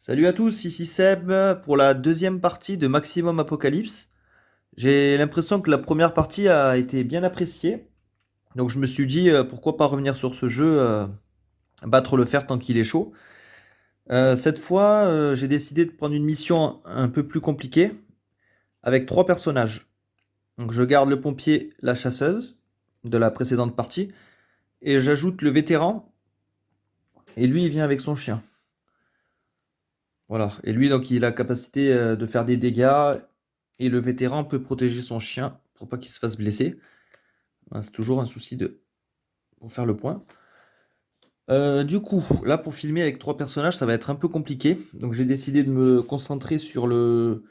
Salut à tous, ici Seb pour la deuxième partie de Maximum Apocalypse. J'ai l'impression que la première partie a été bien appréciée, donc je me suis dit pourquoi pas revenir sur ce jeu, battre le fer tant qu'il est chaud. Cette fois, j'ai décidé de prendre une mission un peu plus compliquée avec trois personnages. Donc je garde le pompier, la chasseuse de la précédente partie, et j'ajoute le vétéran, et lui il vient avec son chien. Voilà. Et lui, donc, il a la capacité de faire des dégâts. Et le vétéran peut protéger son chien pour pas qu'il se fasse blesser. Voilà, c'est toujours un souci de pour faire le point. Du coup, là, pour filmer avec trois personnages, ça va être un peu compliqué. Donc, j'ai décidé de me concentrer sur le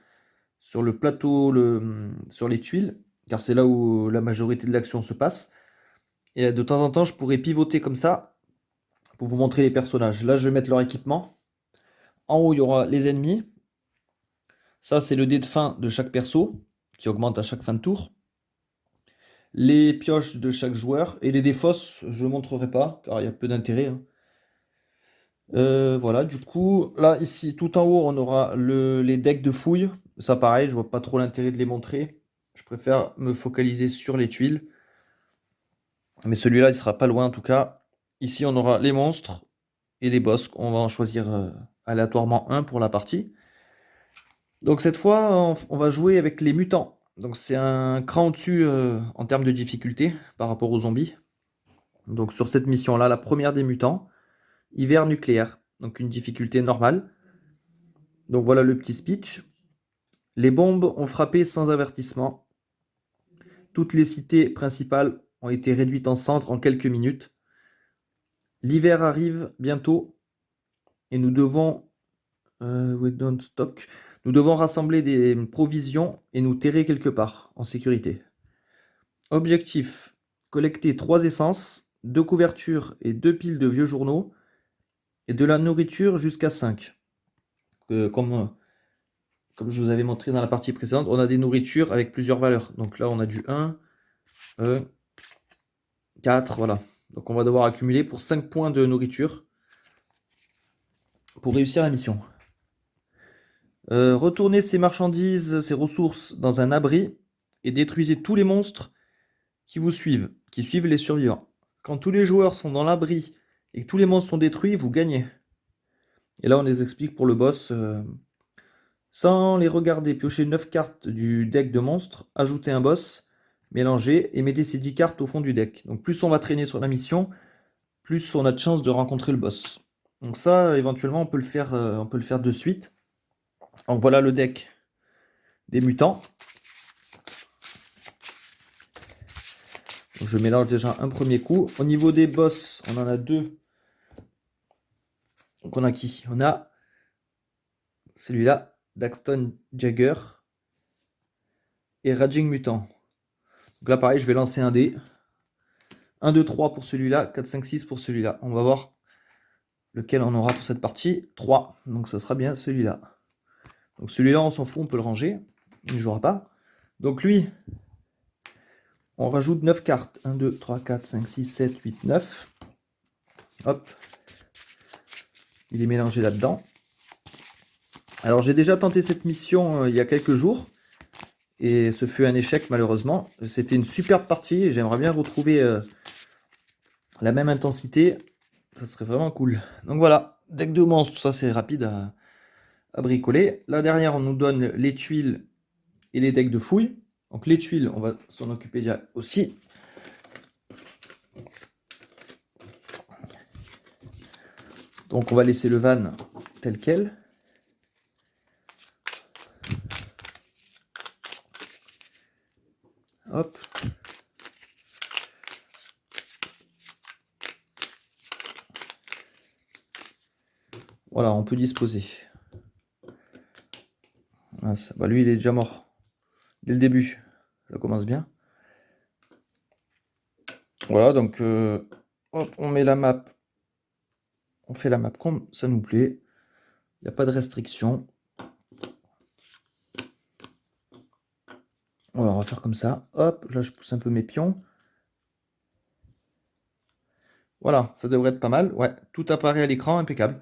plateau, sur les tuiles, car c'est là où la majorité de l'action se passe. Et de temps en temps, je pourrais pivoter comme ça pour vous montrer les personnages. Là, je vais mettre leur équipement. En haut, il y aura les ennemis. Ça, c'est le dé de fin de chaque perso, qui augmente à chaque fin de tour. Les pioches de chaque joueur et les défausses, je ne montrerai pas, car il y a peu d'intérêt, hein. Voilà, du coup, là, ici, tout en haut, on aura les decks de fouilles. Ça, pareil, je vois pas trop l'intérêt de les montrer. Je préfère me focaliser sur les tuiles. Mais celui-là, il sera pas loin, en tout cas. Ici, on aura les monstres et les boss. On va en choisir aléatoirement un pour la partie. Donc cette fois, on va jouer avec les mutants. Donc c'est un cran au-dessus en termes de difficulté par rapport aux zombies. Donc sur cette mission-là, la première des mutants, hiver nucléaire. Donc une difficulté normale. Donc voilà le petit speech. Les bombes ont frappé sans avertissement. Toutes les cités principales ont été réduites en cendres en quelques minutes. L'hiver arrive bientôt et nous devons we don't stock. Nous devons rassembler des provisions et nous terrer quelque part en sécurité. Objectif, collecter 3 essences, 2 couvertures et 2 piles de vieux journaux, et de la nourriture jusqu'à 5. Comme je vous avais montré dans la partie précédente, on a des nourritures avec plusieurs valeurs. Donc là, on a du 1, 4, voilà. Donc on va devoir accumuler pour 5 points de nourriture pour réussir la mission. Retournez ces marchandises, ces ressources dans un abri et détruisez tous les monstres qui suivent les survivants. Quand tous les joueurs sont dans l'abri et que tous les monstres sont détruits, vous gagnez. Et là, on les explique pour le boss. Sans les regarder, piochez 9 cartes du deck de monstres, ajoutez un boss, mélangez et mettez ces 10 cartes au fond du deck. Donc plus on va traîner sur la mission, plus on a de chances de rencontrer le boss. Donc ça, éventuellement, on peut le faire de suite. Donc voilà le deck des mutants. Donc je mélange déjà un premier coup. Au niveau des boss, on en a deux. Donc on a qui? On a celui-là, Daxton Jagger et Raging Mutant. Donc là, pareil, je vais lancer un dé. 1, 2, 3 pour celui-là, 4, 5, 6 pour celui-là. On va voir lequel on aura pour cette partie. 3. Donc ça sera bien celui-là. Donc celui-là, on s'en fout, on peut le ranger. Il ne jouera pas. Donc lui, on rajoute 9 cartes. 1, 2, 3, 4, 5, 6, 7, 8, 9. Hop. Il est mélangé là-dedans. Alors j'ai déjà tenté cette mission il y a quelques jours. Et ce fut un échec malheureusement. C'était une superbe partie et j'aimerais bien retrouver la même intensité. Ça serait vraiment cool. Donc voilà, deck de monstres, tout ça c'est rapide à bricoler. Là derrière on nous donne les tuiles et les decks de fouilles. Donc les tuiles, on va s'en occuper déjà aussi. Donc on va laisser le van tel quel. Hop. Voilà, on peut disposer. Ah, bah lui, il est déjà mort. Dès le début. Ça commence bien. Voilà, donc hop, on met la map. On fait la map comme ça nous plaît. Il n'y a pas de restriction. Voilà, on va faire comme ça. Hop, là je pousse un peu mes pions. Voilà, ça devrait être pas mal. Ouais, tout apparaît à l'écran, impeccable.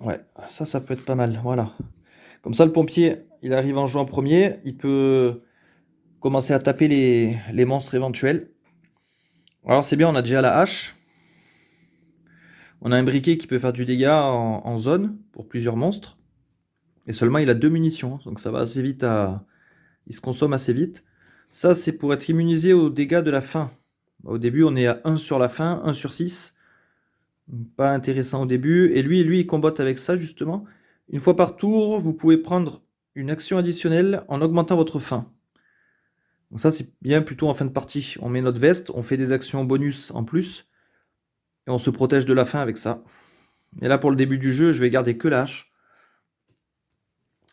Ouais, ça peut être pas mal, voilà. Comme ça, le pompier, il arrive en jouant premier, il peut commencer à taper les monstres éventuels. Alors c'est bien, on a déjà la hache. On a un briquet qui peut faire du dégât en zone pour plusieurs monstres. Et seulement il a 2 munitions, donc ça va assez vite à... Il se consomme assez vite. Ça, c'est pour être immunisé aux dégâts de la faim. Au début, on est à 1 sur la faim, 1 sur 6. Pas intéressant au début. Et lui, il combatte avec ça, justement. Une fois par tour, vous pouvez prendre une action additionnelle en augmentant votre faim. Donc ça, c'est bien plutôt en fin de partie. On met notre veste, on fait des actions bonus en plus. Et on se protège de la faim avec ça. Et là, pour le début du jeu, je vais garder que la hache.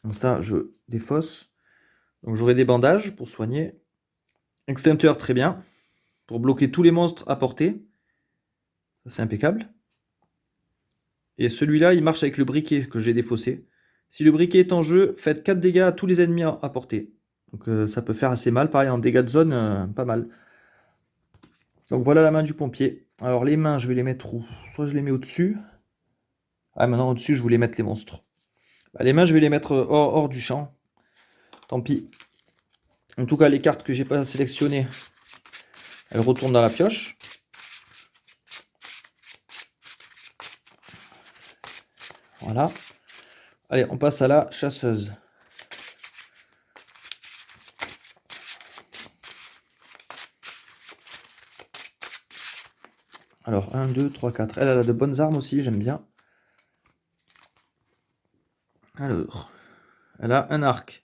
Donc ça, je défausse. Donc j'aurai des bandages pour soigner. Extincteur, très bien. Pour bloquer tous les monstres à portée. Ça, c'est impeccable. Et celui-là, il marche avec le briquet que j'ai défaussé. Si le briquet est en jeu, faites 4 dégâts à tous les ennemis à portée. Donc ça peut faire assez mal. Pareil, en dégâts de zone, pas mal. Donc voilà la main du pompier. Alors les mains, je vais les mettre où? Soit je les mets au-dessus. Ah, maintenant au-dessus, je voulais mettre les monstres. Bah, les mains, je vais les mettre hors du champ. Tant pis. En tout cas, les cartes que j'ai pas sélectionnées, elles retournent dans la pioche. Voilà. Allez, on passe à la chasseuse. Alors, 1, 2, 3, 4. Elle a de bonnes armes aussi, j'aime bien. Alors, elle a un arc.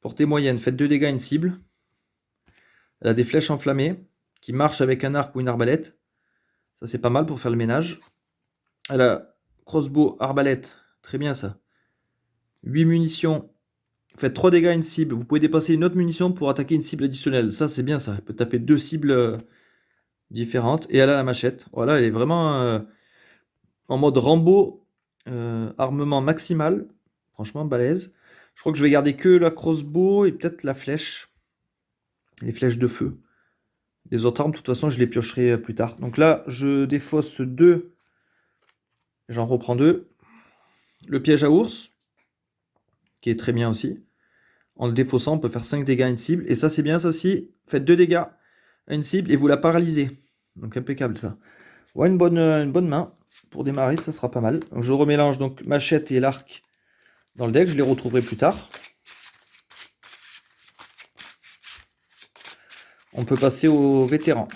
Portée moyenne, faites 2 dégâts à une cible. Elle a des flèches enflammées qui marchent avec un arc ou une arbalète. Ça, c'est pas mal pour faire le ménage. Elle a crossbow, arbalète. Très bien, ça. 8 munitions. Faites 3 dégâts à une cible. Vous pouvez dépasser une autre munition pour attaquer une cible additionnelle. Ça, c'est bien, ça. Elle peut taper 2 cibles différentes. Et elle a la machette. Voilà, elle est vraiment en mode Rambo. Armement maximal. Franchement, balèze. Je crois que je vais garder que la crossbow et peut-être la flèche. Les flèches de feu. Les autres armes, de toute façon, je les piocherai plus tard. Donc là, je défausse 2. J'en reprends 2. Le piège à ours, qui est très bien aussi. En le défaussant, on peut faire 5 dégâts à une cible. Et ça, c'est bien ça aussi. Faites 2 dégâts à une cible et vous la paralysez. Donc impeccable ça. Ouais, une bonne main. Pour démarrer, ça sera pas mal. Donc, je remélange donc machette et l'arc dans le deck. Je les retrouverai plus tard. On peut passer aux vétérans.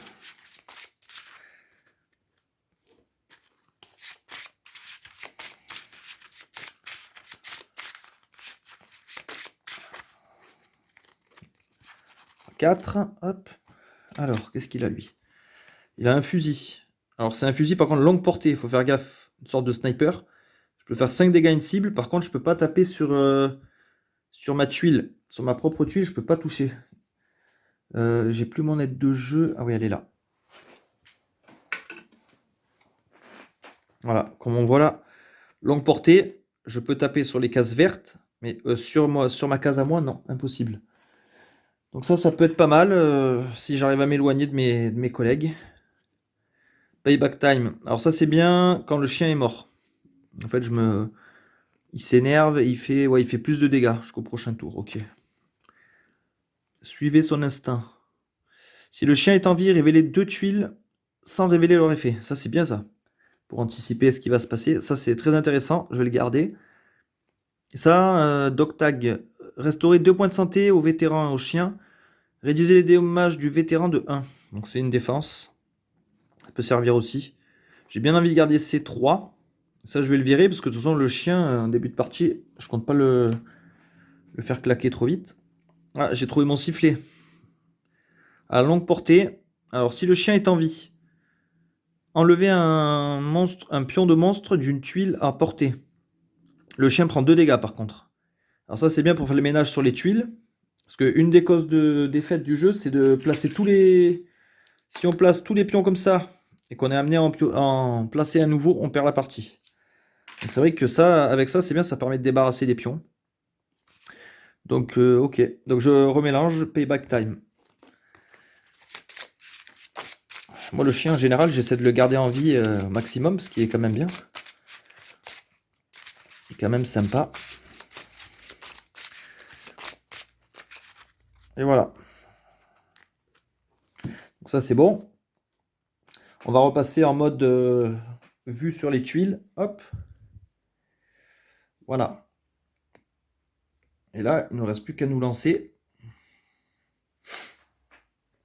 Quatre. Hop. Alors, qu'est-ce qu'il a lui? Il a un fusil. Alors, c'est un fusil par contre longue portée. Il faut faire gaffe. Une sorte de sniper. Je peux faire 5 dégâts à une cible. Par contre, je peux pas taper sur ma tuile. Sur ma propre tuile, je peux pas toucher. J'ai plus mon aide de jeu. Ah oui, elle est là. Voilà, comme on voit là, longue portée, je peux taper sur les cases vertes, mais sur ma case à moi, non, impossible. Donc ça peut être pas mal si j'arrive à m'éloigner de mes collègues. Payback time. Alors ça c'est bien quand le chien est mort. En fait, il s'énerve et il fait plus de dégâts jusqu'au prochain tour. Ok. Suivez son instinct. Si le chien est en vie, révélez 2 tuiles sans révéler leur effet. Ça c'est bien ça. Pour anticiper ce qui va se passer. Ça c'est très intéressant. Je vais le garder. Et ça, Dogtag. Restaurer 2 points de santé aux vétérans et aux chiens. Réduisez les dommages du vétéran de 1. Donc c'est une défense. Ça peut servir aussi. J'ai bien envie de garder ces 3. Ça, je vais le virer parce que de toute façon, le chien, en début de partie, je compte pas le faire claquer trop vite. Ah, j'ai trouvé mon sifflet. À longue portée. Alors, si le chien est en vie, enlevez un pion de monstre d'une tuile à portée. Le chien prend 2 dégâts par contre. Alors ça, c'est bien pour faire le ménage sur les tuiles. Parce qu'une des causes de défaite du jeu, c'est de placer tous les... Si on place tous les pions comme ça, et qu'on est amené à en placer un nouveau, on perd la partie. Donc c'est vrai que ça, avec ça, c'est bien, ça permet de débarrasser les pions. Donc ok, donc je remélange, payback time. Moi le chien en général, j'essaie de le garder en vie au maximum, ce qui est quand même bien. C'est quand même sympa. Et voilà. Donc ça, c'est bon. On va repasser en mode vue sur les tuiles. Hop. Voilà. Et là, il ne nous reste plus qu'à nous lancer.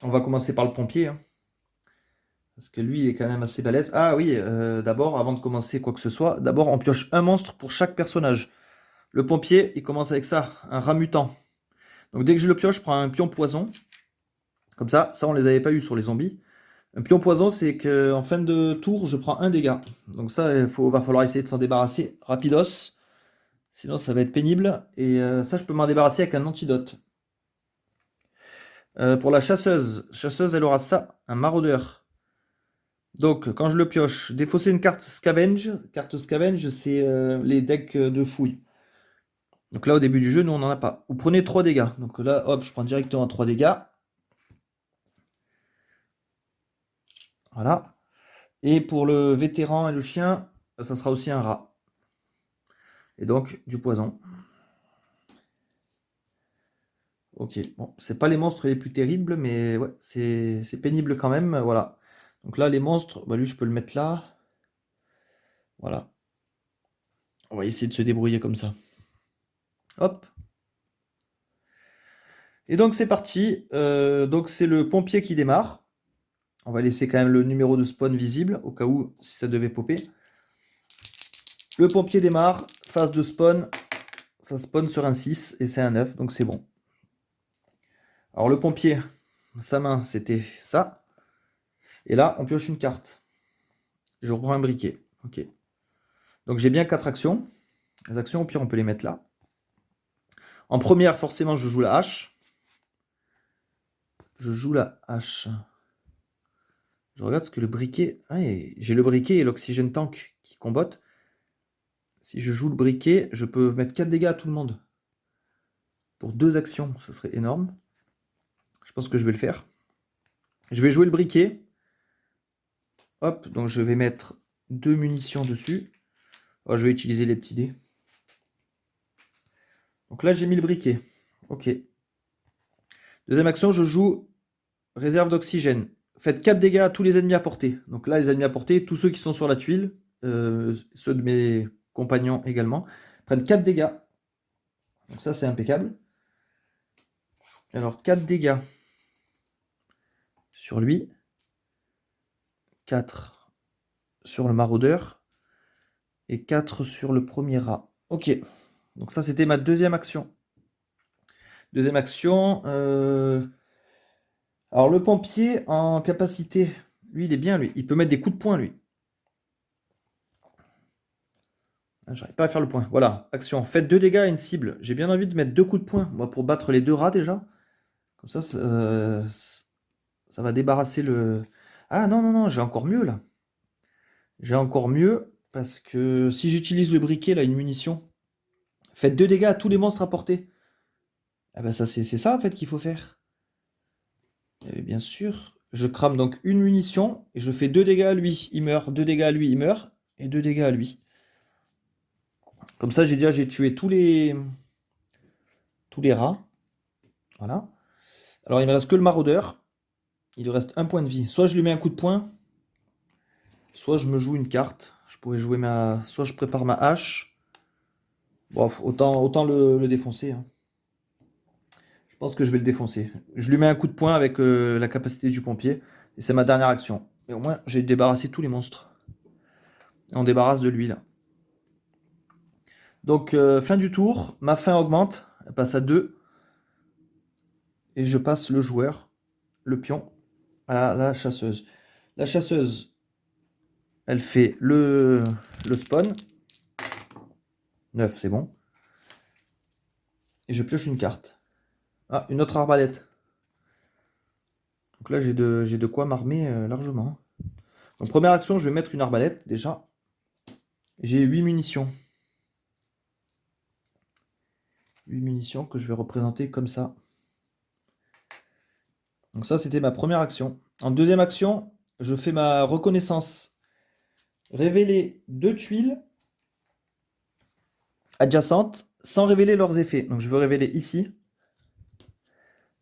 On va commencer par le pompier. Hein, parce que lui, il est quand même assez balèze. Ah oui, d'abord, avant de commencer quoi que ce soit, d'abord, on pioche un monstre pour chaque personnage. Le pompier, il commence avec ça, un rat mutant. Donc dès que je le pioche, je prends un pion poison. Comme ça, on les avait pas eu sur les zombies. Un pion poison, c'est qu'en fin de tour, je prends un dégât. Donc ça, va falloir essayer de s'en débarrasser rapidos. Sinon, ça va être pénible. Et ça, je peux m'en débarrasser avec un antidote. Pour la chasseuse, elle aura ça, un maraudeur. Donc, quand je le pioche, défausser une carte scavenge. Carte scavenge, c'est les decks de fouilles. Donc là, au début du jeu, nous, on n'en a pas. Vous prenez 3 dégâts. Donc là, hop, je prends directement 3 dégâts. Voilà. Et pour le vétéran et le chien, ça sera aussi un rat. Et donc, du poison. Ok, bon, c'est pas les monstres les plus terribles, mais ouais, c'est pénible quand même, voilà. Donc là, les monstres, bah lui, je peux le mettre là. Voilà. On va essayer de se débrouiller comme ça. Hop. Et donc, c'est parti. Donc, c'est le pompier qui démarre. On va laisser quand même le numéro de spawn visible, au cas où, si ça devait popper. Le pompier démarre, phase de spawn. Ça spawn sur un 6 et c'est un 9, donc c'est bon. Alors, le pompier, sa main, c'était ça. Et là, on pioche une carte. Je reprends un briquet. Ok. Donc j'ai bien 4 actions. Les actions, au pire, on peut les mettre là. En première, forcément, je joue la hache. Je joue la hache. Je regarde ce que le briquet... Ah, j'ai le briquet et l'oxygène tank qui combattent. Si je joue le briquet, je peux mettre 4 dégâts à tout le monde. Pour 2 actions, ce serait énorme. Je pense que je vais le faire. Je vais jouer le briquet. Hop, donc je vais mettre 2 munitions dessus. Oh, je vais utiliser les petits dés. Donc là, j'ai mis le briquet. Ok. Deuxième action, je joue réserve d'oxygène. Faites 4 dégâts à tous les ennemis à portée. Donc là, les ennemis à portée, tous ceux qui sont sur la tuile, ceux de mes compagnons également, prennent 4 dégâts. Donc ça, c'est impeccable. Alors, 4 dégâts sur lui. 4 sur le maraudeur. Et 4 sur le premier rat. Ok. Donc ça, c'était ma deuxième action. Deuxième action. Alors, le pompier, en capacité, lui, il est bien, lui. Il peut mettre des coups de poing, lui. J'arrive pas à faire le point. Voilà, action. Faites 2 dégâts à une cible. J'ai bien envie de mettre 2 coups de poing, moi, pour battre les 2 rats déjà. Comme ça, ça va débarrasser le... Ah non, non, non, j'ai encore mieux là. J'ai encore mieux parce que si j'utilise le briquet, là, une munition, faites 2 dégâts à tous les monstres à portée. Ah ben ça, c'est ça en fait qu'il faut faire. Et bien sûr, je crame donc une munition et je fais 2 dégâts à lui, il meurt. 2 dégâts à lui, il meurt. Et 2 dégâts à lui. Comme ça, j'ai tué tous les rats. Voilà. Alors, il me reste que le maraudeur. Il lui reste un point de vie. Soit je lui mets un coup de poing, soit je me joue une carte. Je pourrais jouer soit je prépare ma hache. Bon, autant le défoncer. Hein. Je pense que je vais le défoncer. Je lui mets un coup de poing avec la capacité du pompier. Et c'est ma dernière action. Et au moins, j'ai débarrassé tous les monstres. Et on débarrasse de lui, là. Donc, fin du tour. Ma faim augmente. Elle passe à 2. Et je passe le joueur, le pion, à la chasseuse. La chasseuse, elle fait le spawn. 9, c'est bon. Et je pioche une carte. Ah, une autre arbalète. Donc là, j'ai de quoi m'armer largement. Donc première action, je vais mettre une arbalète déjà. J'ai 8 munitions. 8 munitions que je vais représenter comme ça. Donc ça, c'était ma première action. En deuxième action, je fais ma reconnaissance. Révéler 2 tuiles. adjacentes sans révéler leurs effets. Donc je veux révéler ici.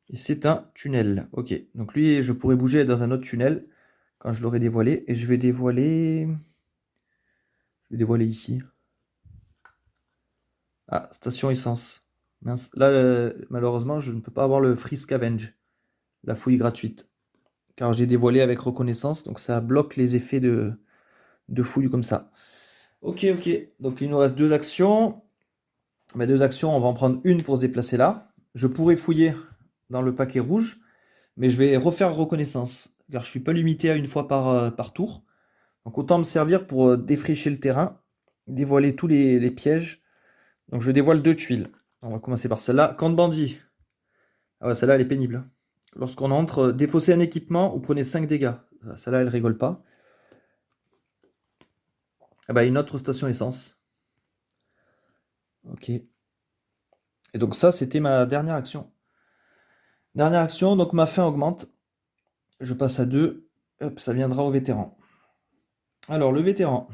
Et c'est un tunnel. Ok. Donc lui, je pourrais bouger dans un autre tunnel quand je l'aurai dévoilé. Et je vais dévoiler. Je vais dévoiler ici. Ah, station essence. Mince. Là, malheureusement, je ne peux pas avoir le free scavenge, la fouille gratuite. Car j'ai dévoilé avec reconnaissance, donc ça bloque les effets de fouille comme ça. Ok, ok. Donc il nous reste deux actions. Mes deux actions, on va en prendre une pour se déplacer là. Je pourrais fouiller dans le paquet rouge, mais je vais refaire reconnaissance, car je suis pas limité à une fois par tour. Donc autant me servir pour défricher le terrain, dévoiler tous les pièges. Donc je dévoile deux tuiles. On va commencer par celle-là. Camp de bandit. Ah ouais, celle-là, elle est pénible. Lorsqu'on entre, défaussez un équipement, vous prenez 5 dégâts. Celle-là, elle rigole pas. Ah bah, une autre station essence. Ok. Et donc ça, c'était ma dernière action. Dernière action, donc ma faim augmente. Je passe à 2. Hop, ça viendra au vétéran. Alors, le vétéran.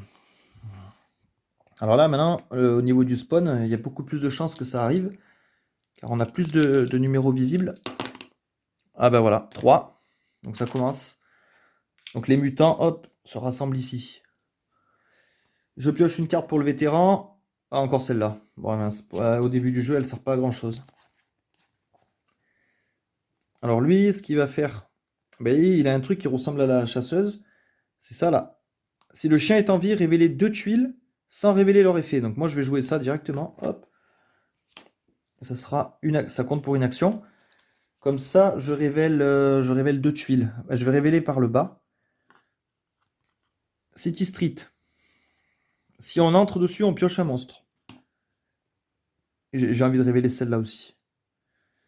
Alors là, maintenant, au niveau du spawn, il y a beaucoup plus de chances que ça arrive. Car on a plus de numéros visibles. Ah bah voilà, 3. Donc ça commence. Donc les mutants, hop, se rassemblent ici. Je pioche une carte pour le vétéran. Ah, encore celle-là. Bon, mince. Au début du jeu, elle sert pas à grand-chose. Alors lui, ce qu'il va faire, ben, il a un truc qui ressemble à la chasseuse. C'est ça là. Si le chien est en vie, révélez deux tuiles sans révéler leur effet. Donc moi, je vais jouer ça directement. Hop. Ça compte pour une action. Comme ça, je révèle deux tuiles. Je vais révéler par le bas. City Street. Si on entre dessus, on pioche un monstre. J'ai envie de révéler celle-là aussi.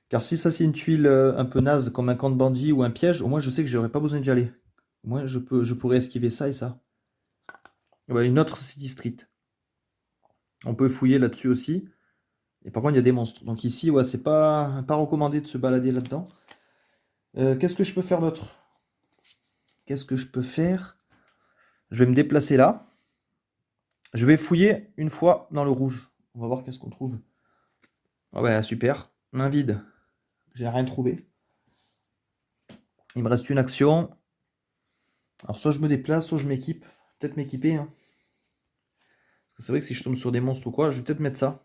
Car si ça c'est une tuile un peu naze, comme un camp de bandit ou un piège, au moins je sais que j'aurais pas besoin d'y aller. Au moins je pourrais esquiver ça et ça. Ouais, une autre City Street. On peut fouiller là-dessus aussi. Et par contre, il y a des monstres. Donc ici, ouais, c'est pas recommandé de se balader là-dedans. Qu'est-ce que je peux faire d'autre? Qu'est-ce que je peux faire? Je vais me déplacer là. Je vais fouiller une fois dans le rouge. On va voir qu'est-ce qu'on trouve. Ah ouais, super. Main vide. J'ai rien trouvé. Il me reste une action. Alors soit je me déplace, soit je m'équipe. Peut-être m'équiper, hein. Parce que c'est vrai que si je tombe sur des monstres ou quoi, je vais peut-être mettre ça.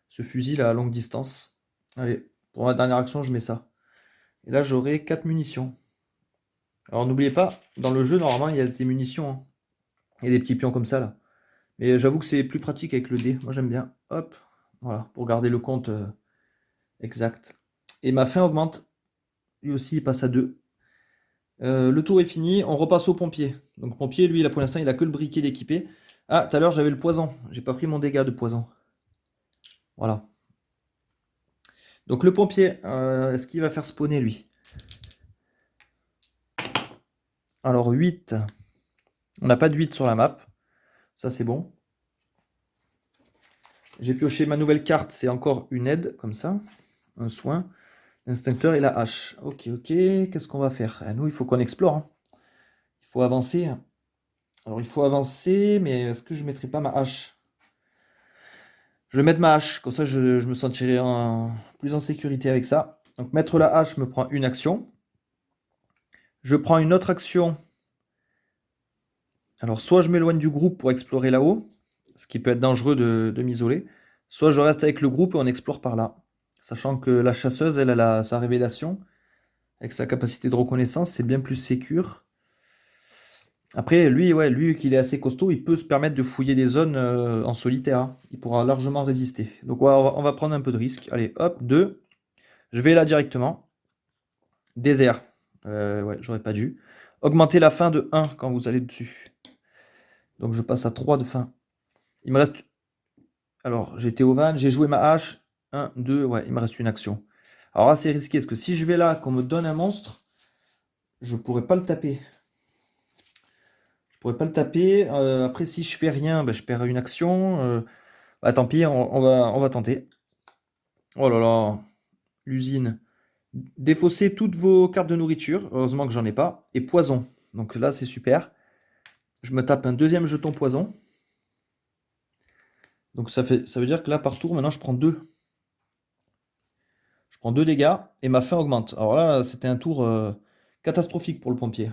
Ce fusil là, à longue distance. Allez, pour ma dernière action, je mets ça. Et là, j'aurai 4 munitions. Alors n'oubliez pas, dans le jeu, normalement, il y a des munitions, hein. Il y a des petits pions comme ça, là. Mais j'avoue que c'est plus pratique avec le dé. Moi, j'aime bien. Hop, voilà, pour garder le compte exact. Et ma faim augmente. Lui aussi, il passe à 2. Le tour est fini. On repasse au pompier. Donc, pompier, lui, là, pour l'instant, il a que le briquet d'équipé. Ah, tout à l'heure, j'avais le poison. J'ai pas pris mon dégât de poison. Voilà. Donc, le pompier, est-ce qu'il va faire spawner, lui? Alors, 8. On n'a pas de 8 sur la map. Ça, c'est bon. J'ai pioché ma nouvelle carte. C'est encore une aide, comme ça. Un soin. L'instincteur et la hache. Ok, ok. Qu'est-ce qu'on va faire? Nous, il faut qu'on explore, hein. Il faut avancer. Alors, il faut avancer, mais est-ce que je ne mettrai pas ma hache? Je vais mettre ma hache. Comme ça, je me sentirai plus en sécurité avec ça. Donc, mettre la hache me prend une action. Je prends une autre action. Alors, soit je m'éloigne du groupe pour explorer là-haut, ce qui peut être dangereux de m'isoler. Soit je reste avec le groupe et on explore par là. Sachant que la chasseuse, elle a sa révélation. Avec sa capacité de reconnaissance, c'est bien plus sécure. Après, lui, ouais, lui qu'il est assez costaud, il peut se permettre de fouiller des zones en solitaire, hein. Il pourra largement résister. Donc ouais, on va prendre un peu de risque. Allez, hop, 2. Je vais là directement. Désert. Ouais, j'aurais pas dû. Augmenter la faim de 1 quand vous allez dessus. Donc je passe à 3 de faim. Il me reste... Alors, j'étais au van, j'ai joué ma hache. 1, 2, ouais, il me reste une action. Alors là, c'est risqué, parce que si je vais là, qu'on me donne un monstre, je pourrais pas le taper. Je pourrais pas le taper. Après, si je fais rien, ben, je perds une action. Bah, tant pis, on va tenter. Oh là là, l'usine. Défaussez toutes vos cartes de nourriture. Heureusement que j'en ai pas. Et poison. Donc là, c'est super. Je me tape un deuxième jeton poison. Donc ça veut dire que là, par tour, maintenant, je prends 2. Je prends 2 dégâts et ma faim augmente. Alors là, c'était un tour catastrophique pour le pompier.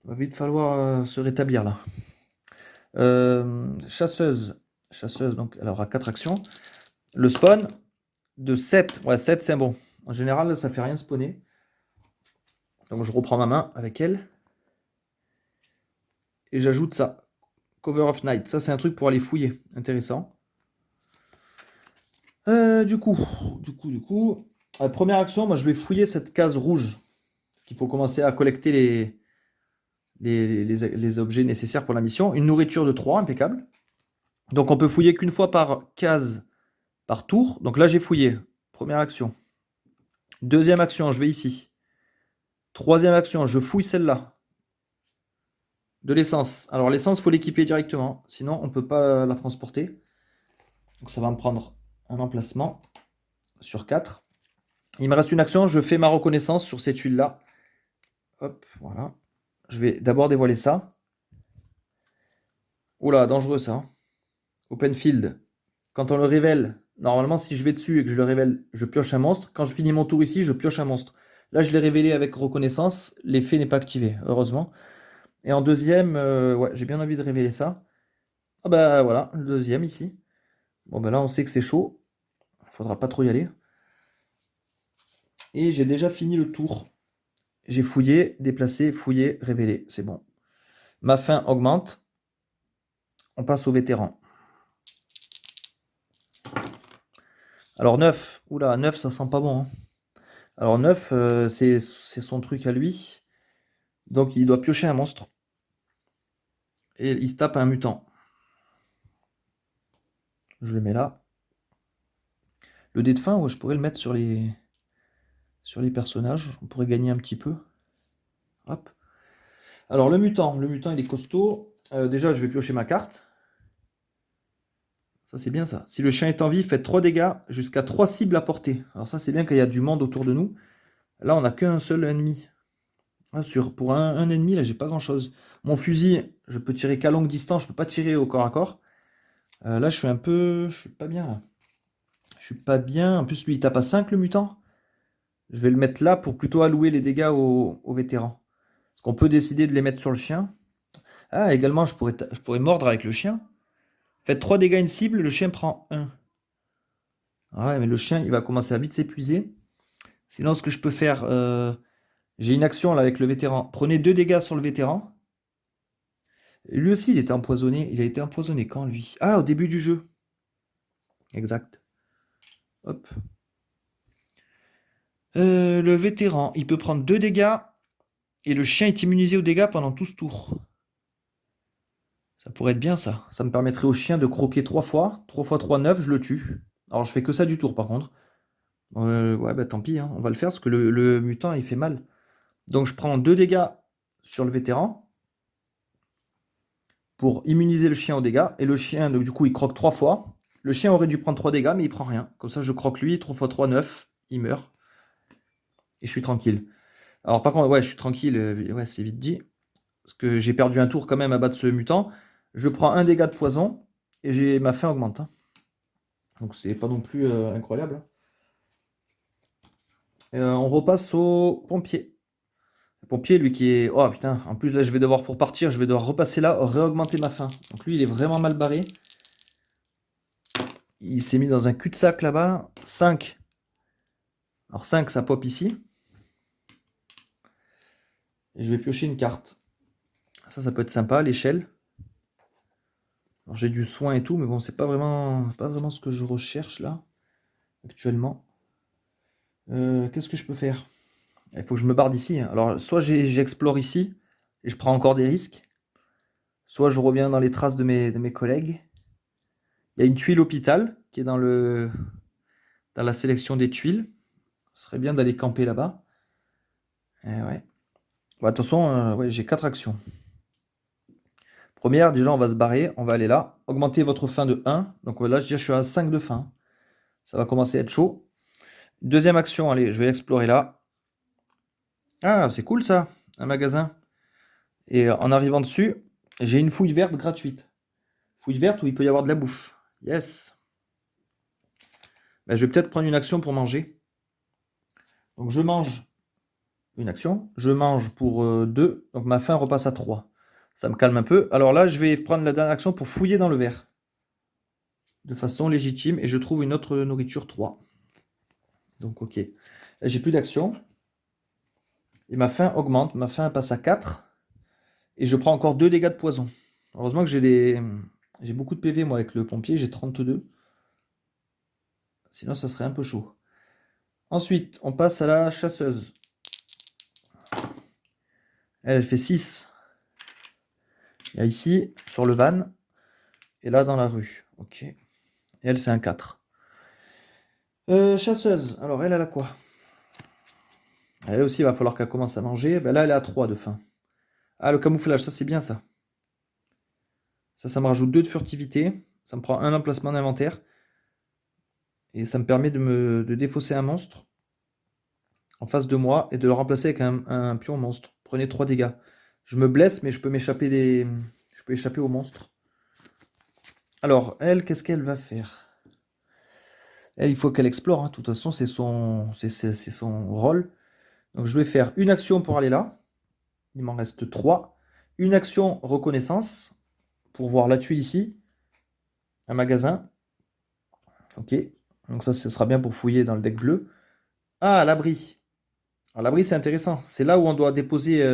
Il va vite falloir se rétablir là. Chasseuse. Chasseuse, donc elle aura 4 actions. Le spawn de 7. Ouais, 7, c'est bon. En général, ça fait rien spawner. Donc je reprends ma main avec elle. Et j'ajoute ça. Cover of Night. Ça, c'est un truc pour aller fouiller. Intéressant. Du coup. Première action, moi, je vais fouiller cette case rouge. Parce qu'il faut commencer à collecter les objets nécessaires pour la mission. Une nourriture de 3, impeccable. Donc on peut fouiller qu'une fois par case, par tour. Donc là, j'ai fouillé. Première action. Deuxième action, je vais ici. Troisième action, je fouille celle-là. De l'essence. Alors l'essence, il faut l'équiper directement. Sinon, on ne peut pas la transporter. Donc ça va me prendre un emplacement sur 4. Il me reste une action, je fais ma reconnaissance sur ces tuiles-là. Hop, voilà. Je vais d'abord dévoiler ça. Oula, dangereux ça. Open field. Quand on le révèle, normalement si je vais dessus et que je le révèle, je pioche un monstre. Quand je finis mon tour ici, je pioche un monstre. Là, je l'ai révélé avec reconnaissance. L'effet n'est pas activé, heureusement. Et en deuxième, ouais, j'ai bien envie de révéler ça. Ah bah voilà, le deuxième ici. Bon bah là, on sait que c'est chaud. Il faudra pas trop y aller. Et j'ai déjà fini le tour. J'ai fouillé, déplacé, fouillé, révélé. C'est bon. Ma faim augmente. On passe au vétéran. Alors 9. Oula, 9, ça sent pas bon. Hein. Alors 9, c'est son truc à lui. Donc il doit piocher un monstre. Et il se tape un mutant. Je le mets là. Le dé de fin, ouais, je pourrais le mettre sur les personnages. On pourrait gagner un petit peu. Hop. Alors le mutant, il est costaud. Déjà, je vais piocher ma carte. Ça, c'est bien ça. Si le chien est en vie, faites 3 dégâts jusqu'à 3 cibles à portée. Alors ça, c'est bien qu'il y a du monde autour de nous. Là, on n'a qu'un seul ennemi. Ah, pour un ennemi, là, j'ai pas grand-chose. Mon fusil, je peux tirer qu'à longue distance. Je peux pas tirer au corps à corps. Là, je suis un peu... Je suis pas bien, là. Je suis pas bien. En plus, lui, il tape à 5, le mutant. Je vais le mettre là pour plutôt allouer les dégâts aux vétérans. Parce qu'on peut décider de les mettre sur le chien. Ah, également, je pourrais mordre avec le chien. Faites 3 dégâts à une cible, le chien prend 1. Ah ouais, mais le chien, il va commencer à vite s'épuiser. Sinon, ce que je peux faire, j'ai une action là avec le vétéran. Prenez 2 dégâts sur le vétéran. Lui aussi, il était empoisonné. Il a été empoisonné quand, lui? Ah, au début du jeu. Exact. Hop. Le vétéran, il peut prendre 2 dégâts. Et le chien est immunisé aux dégâts pendant tout ce tour. Ça pourrait être bien, ça. Ça me permettrait au chien de croquer 3 fois. 3 fois 3, 9, je le tue. Alors, je fais que ça du tour, par contre. Ouais, bah tant pis, hein, on va le faire, parce que le mutant, il fait mal. Donc, je prends 2 dégâts sur le vétéran pour immuniser le chien aux dégâts. Et le chien, donc, du coup, il croque 3 fois. Le chien aurait dû prendre 3 dégâts, mais il prend rien. Comme ça, je croque lui. 3 fois 3, 9. Il meurt. Et je suis tranquille. Alors, par contre, ouais, je suis tranquille. Ouais, c'est vite dit. Parce que j'ai perdu un tour quand même à battre ce mutant. Je prends 1 dégât de poison. Et ma faim augmente. Hein. Donc, c'est pas non plus incroyable. On repasse au pompier. Le pompier, lui qui est... Oh putain, en plus là je vais devoir, pour partir, je vais devoir repasser là, réaugmenter ma faim. Donc lui il est vraiment mal barré. Il s'est mis dans un cul-de-sac là-bas. 5. Alors 5 ça pop ici. Et je vais piocher une carte. Ça peut être sympa, l'échelle. Alors j'ai du soin et tout, mais bon c'est pas vraiment ce que je recherche là, actuellement. Qu'est-ce que je peux faire? Il faut que je me barre d'ici. Hein. Alors soit j'explore ici, et je prends encore des risques. Soit je reviens dans les traces de mes collègues. Il y a une tuile hôpital qui est dans la sélection des tuiles. Ce serait bien d'aller camper là-bas. Ouais. Bon, attention, ouais, j'ai 4 actions. Première, déjà, on va se barrer. On va aller là. Augmenter votre faim de 1. Donc là, je suis à 5 de faim. Ça va commencer à être chaud. Deuxième action, allez, je vais explorer là. Ah, c'est cool ça, un magasin. Et en arrivant dessus, j'ai une fouille verte gratuite. Fouille verte où il peut y avoir de la bouffe. Yes. Ben, je vais peut-être prendre une action pour manger. Donc je mange une action. Je mange pour 2. Donc ma faim repasse à 3. Ça me calme un peu. Alors là, je vais prendre la dernière action pour fouiller dans le verre. De façon légitime. Et je trouve une autre nourriture 3. Donc ok. Là, j'ai plus d'action. Et ma faim augmente. Ma faim passe à 4. Et je prends encore 2 dégâts de poison. Heureusement que j'ai beaucoup de PV moi avec le pompier. J'ai 32. Sinon, ça serait un peu chaud. Ensuite, on passe à la chasseuse. Elle fait 6. Il y a ici, sur le van. Et là, dans la rue. Ok. Et elle, c'est un 4. Chasseuse. Alors, elle a quoi? Elle aussi, il va falloir qu'elle commence à manger. Ben là, elle est à 3 de faim. Ah, le camouflage, ça, c'est bien, ça. Ça me rajoute 2 de furtivité. Ça me prend un emplacement d'inventaire. Et ça me permet de défausser un monstre en face de moi et de le remplacer avec un pion monstre. Prenez 3 dégâts. Je me blesse, mais je peux m'échapper je peux échapper au monstre. Alors, elle, qu'est-ce qu'elle va faire? Elle, il faut qu'elle explore. Hein. De toute façon, c'est son rôle. Donc, je vais faire une action pour aller là. Il m'en reste 3. Une action reconnaissance pour voir la tuile ici. Un magasin. Ok. Donc ça, ce sera bien pour fouiller dans le deck bleu. Ah, l'abri. Alors, l'abri, c'est intéressant. C'est là où on doit déposer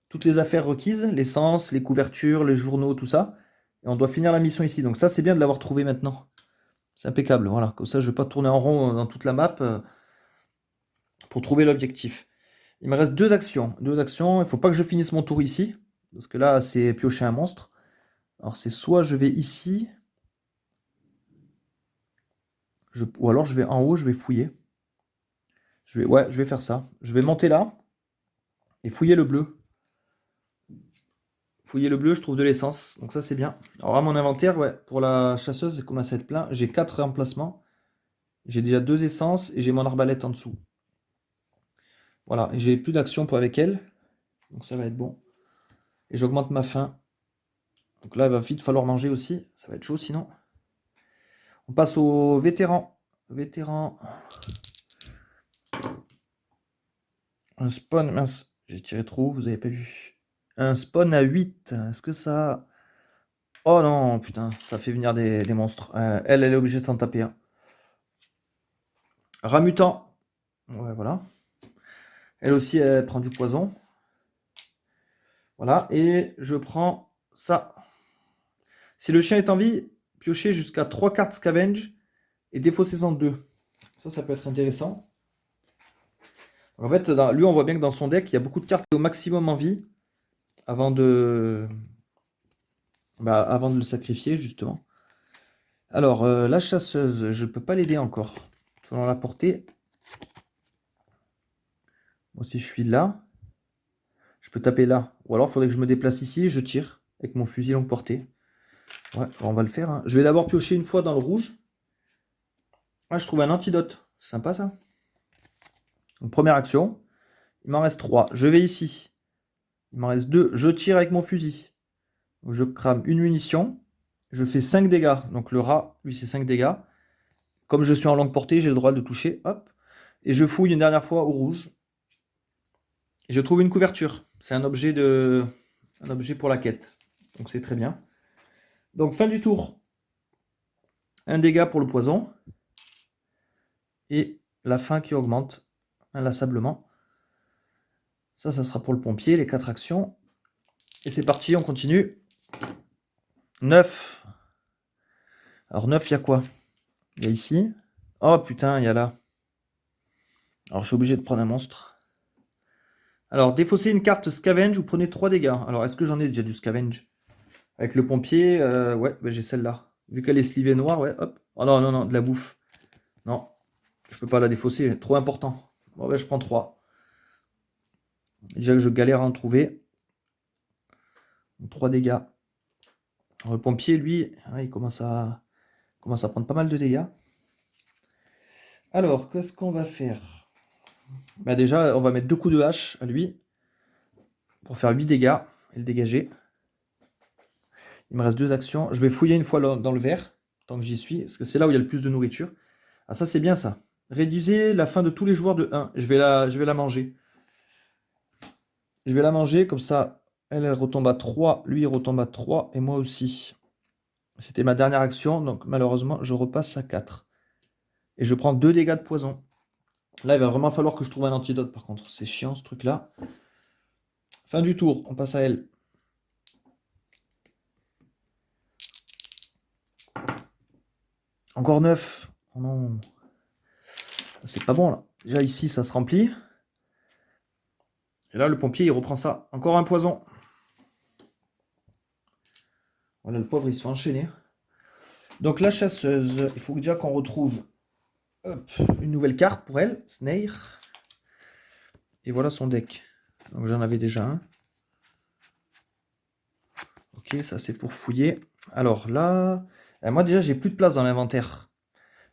toutes les affaires requises, l'essence, les couvertures, les journaux, tout ça. Et on doit finir la mission ici. Donc ça, c'est bien de l'avoir trouvé maintenant. C'est impeccable, voilà. Comme ça, je ne vais pas tourner en rond dans toute la map pour trouver l'objectif. Il me reste 2 actions. 2 actions. Il ne faut pas que je finisse mon tour ici. Parce que là, c'est piocher un monstre. Alors, c'est soit je vais ici. Ou alors, je vais en haut, je vais fouiller. Ouais, je vais faire ça. Je vais monter là. Et fouiller le bleu. Fouiller le bleu, je trouve de l'essence. Donc ça, c'est bien. Alors, à mon inventaire, ouais, pour la chasseuse, c'est commence à être plein. J'ai 4 emplacements. J'ai déjà 2 essences et j'ai mon arbalète en dessous. Voilà, et j'ai plus d'action pour avec elle. Donc ça va être bon. Et j'augmente ma faim. Donc là, il va vite falloir manger aussi. Ça va être chaud sinon. On passe au vétéran. Vétéran. Un spawn. Mince, j'ai tiré trop, vous avez pas vu. Un spawn à 8. Est-ce que ça... Oh non, putain, ça fait venir des monstres. Elle est obligée de s'en taper un. Ramutant. Ouais, voilà. Elle aussi, elle prend du poison. Voilà, et je prends ça. Si le chien est en vie, piochez jusqu'à 3 cartes scavenge et défaussez-en 2. Ça peut être intéressant. En fait, lui, on voit bien que dans son deck, il y a beaucoup de cartes au maximum en vie avant de le sacrifier, justement. Alors, la chasseuse, je ne peux pas l'aider encore. Selon la portée. Moi, si je suis là, je peux taper là. Ou alors, il faudrait que je me déplace ici et je tire avec mon fusil longue portée. Ouais, on va le faire. Hein. Je vais d'abord piocher une fois dans le rouge. Ah, je trouve un antidote. C'est sympa, ça. Donc, première action. Il m'en reste 3. Je vais ici. Il m'en reste 2. Je tire avec mon fusil. Je crame une munition. Je fais 5 dégâts. Donc le rat, lui, c'est 5 dégâts. Comme je suis en longue portée, j'ai le droit de toucher. Hop. Et je fouille une dernière fois au rouge. Et je trouve une couverture. C'est un objet pour la quête. Donc c'est très bien. Donc fin du tour. Un dégât pour le poison. Et la faim qui augmente inlassablement. Ça sera pour le pompier, les 4 actions. Et c'est parti, on continue. 9. Alors 9, il y a quoi? Il y a ici. Oh putain, il y a là. Alors je suis obligé de prendre un monstre. Alors défaussez une carte scavenge, vous prenez 3 dégâts. Alors est-ce que j'en ai déjà du scavenge? Avec le pompier, ouais, j'ai celle-là. Vu qu'elle est slivée noire, ouais, hop. Oh non, non, non, de la bouffe. Non, je peux pas la défausser, trop important. Bon, je prends 3. Déjà que je galère à en trouver. 3 dégâts. Alors, le pompier, lui, il commence à prendre pas mal de dégâts. Alors, qu'est-ce qu'on va faire? Déjà, on va mettre 2 coups de hache à lui. Pour faire 8 dégâts et le dégager. Il me reste 2 actions. Je vais fouiller une fois dans le verre, tant que j'y suis, parce que c'est là où il y a le plus de nourriture. Ah, ça, c'est bien ça. Réduisez la faim de tous les joueurs de 1. Je vais la manger. Je vais la manger, comme ça, elle retombe à 3. Lui, il retombe à 3. Et moi aussi. C'était ma dernière action, donc malheureusement, je repasse à 4. Et je prends 2 dégâts de poison. Là, il va vraiment falloir que je trouve un antidote, par contre. C'est chiant, ce truc-là. Fin du tour, on passe à elle. Encore 9. Oh non. C'est pas bon, là. Déjà, ici, ça se remplit. Et là, le pompier, il reprend ça. Encore un poison. Voilà, le pauvre, ils sont enchaînés. Donc, la chasseuse, il faut déjà qu'on retrouve une nouvelle carte pour elle. Snare. Et voilà son deck. Donc, j'en avais déjà un. Ok, ça, c'est pour fouiller. Alors là, moi, déjà, j'ai plus de place dans l'inventaire.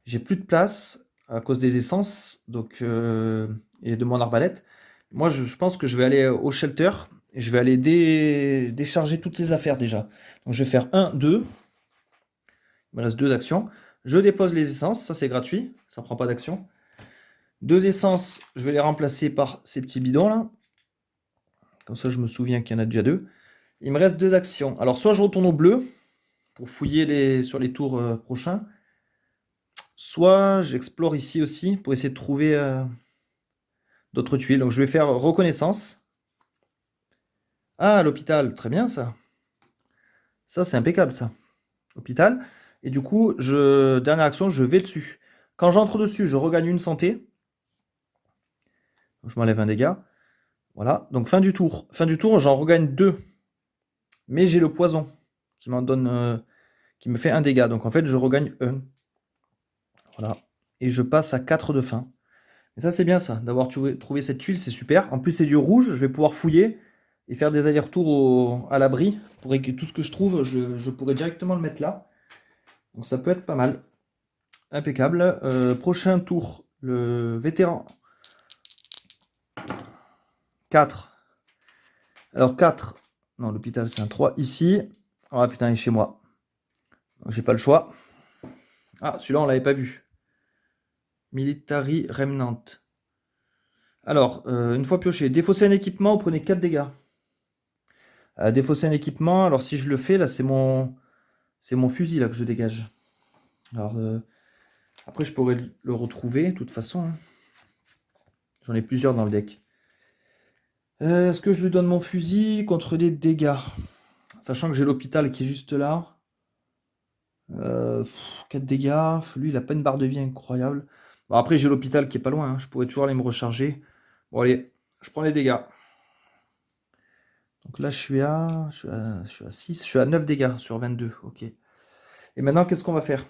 J'ai plus de place à cause des essences donc, et de mon arbalète. Moi, je pense que je vais aller au shelter et je vais aller décharger toutes ces affaires déjà. Donc, je vais faire 1, 2. Il me reste 2 actions. Je dépose les essences, ça c'est gratuit, ça prend pas d'action. 2 essences, je vais les remplacer par ces petits bidons là. Comme ça, je me souviens qu'il y en a déjà 2. Il me reste 2 actions. Alors, soit je retourne au bleu pour fouiller sur les tours prochains. Soit j'explore ici aussi pour essayer de trouver d'autres tuiles. Donc je vais faire reconnaissance. Ah, l'hôpital, très bien ça. Ça, c'est impeccable ça. Hôpital. Et du coup, dernière action, je vais dessus. Quand j'entre dessus, je regagne une santé. Je m'enlève un dégât. Voilà. Donc fin du tour. Fin du tour, j'en regagne 2. Mais j'ai le poison qui m'en donne, qui me fait un dégât. Donc en fait, je regagne 1. Voilà. Et je passe à 4 de fin. Et ça, c'est bien ça, d'avoir trouvé cette tuile, c'est super. En plus, c'est du rouge, je vais pouvoir fouiller et faire des allers-retours à l'abri. Pour que tout ce que je trouve, je pourrais directement le mettre là. Donc ça peut être pas mal. Impeccable. Prochain tour, le vétéran. 4. Alors 4. Non, l'hôpital, c'est un 3. Ici. Ah putain, il est chez moi. J'ai pas le choix. Ah, celui-là, on l'avait pas vu. Military Remnant. Alors, une fois pioché, défausser un équipement, vous prenez 4 dégâts. Défausser un équipement, alors si je le fais, là, c'est mon fusil là, que je dégage. Alors, après, je pourrais le retrouver, de toute façon. Hein. J'en ai plusieurs dans le deck. Est-ce que je lui donne mon fusil contre des dégâts? Sachant que j'ai l'hôpital qui est juste là. 4 dégâts. Lui, il a pas une barre de vie incroyable. Bon, après, j'ai l'hôpital qui est pas loin. Hein. Je pourrais toujours aller me recharger. Bon, allez, je prends les dégâts. Donc là, je suis à 6. Je suis à 9 dégâts sur 22. Ok. Et maintenant, qu'est-ce qu'on va faire?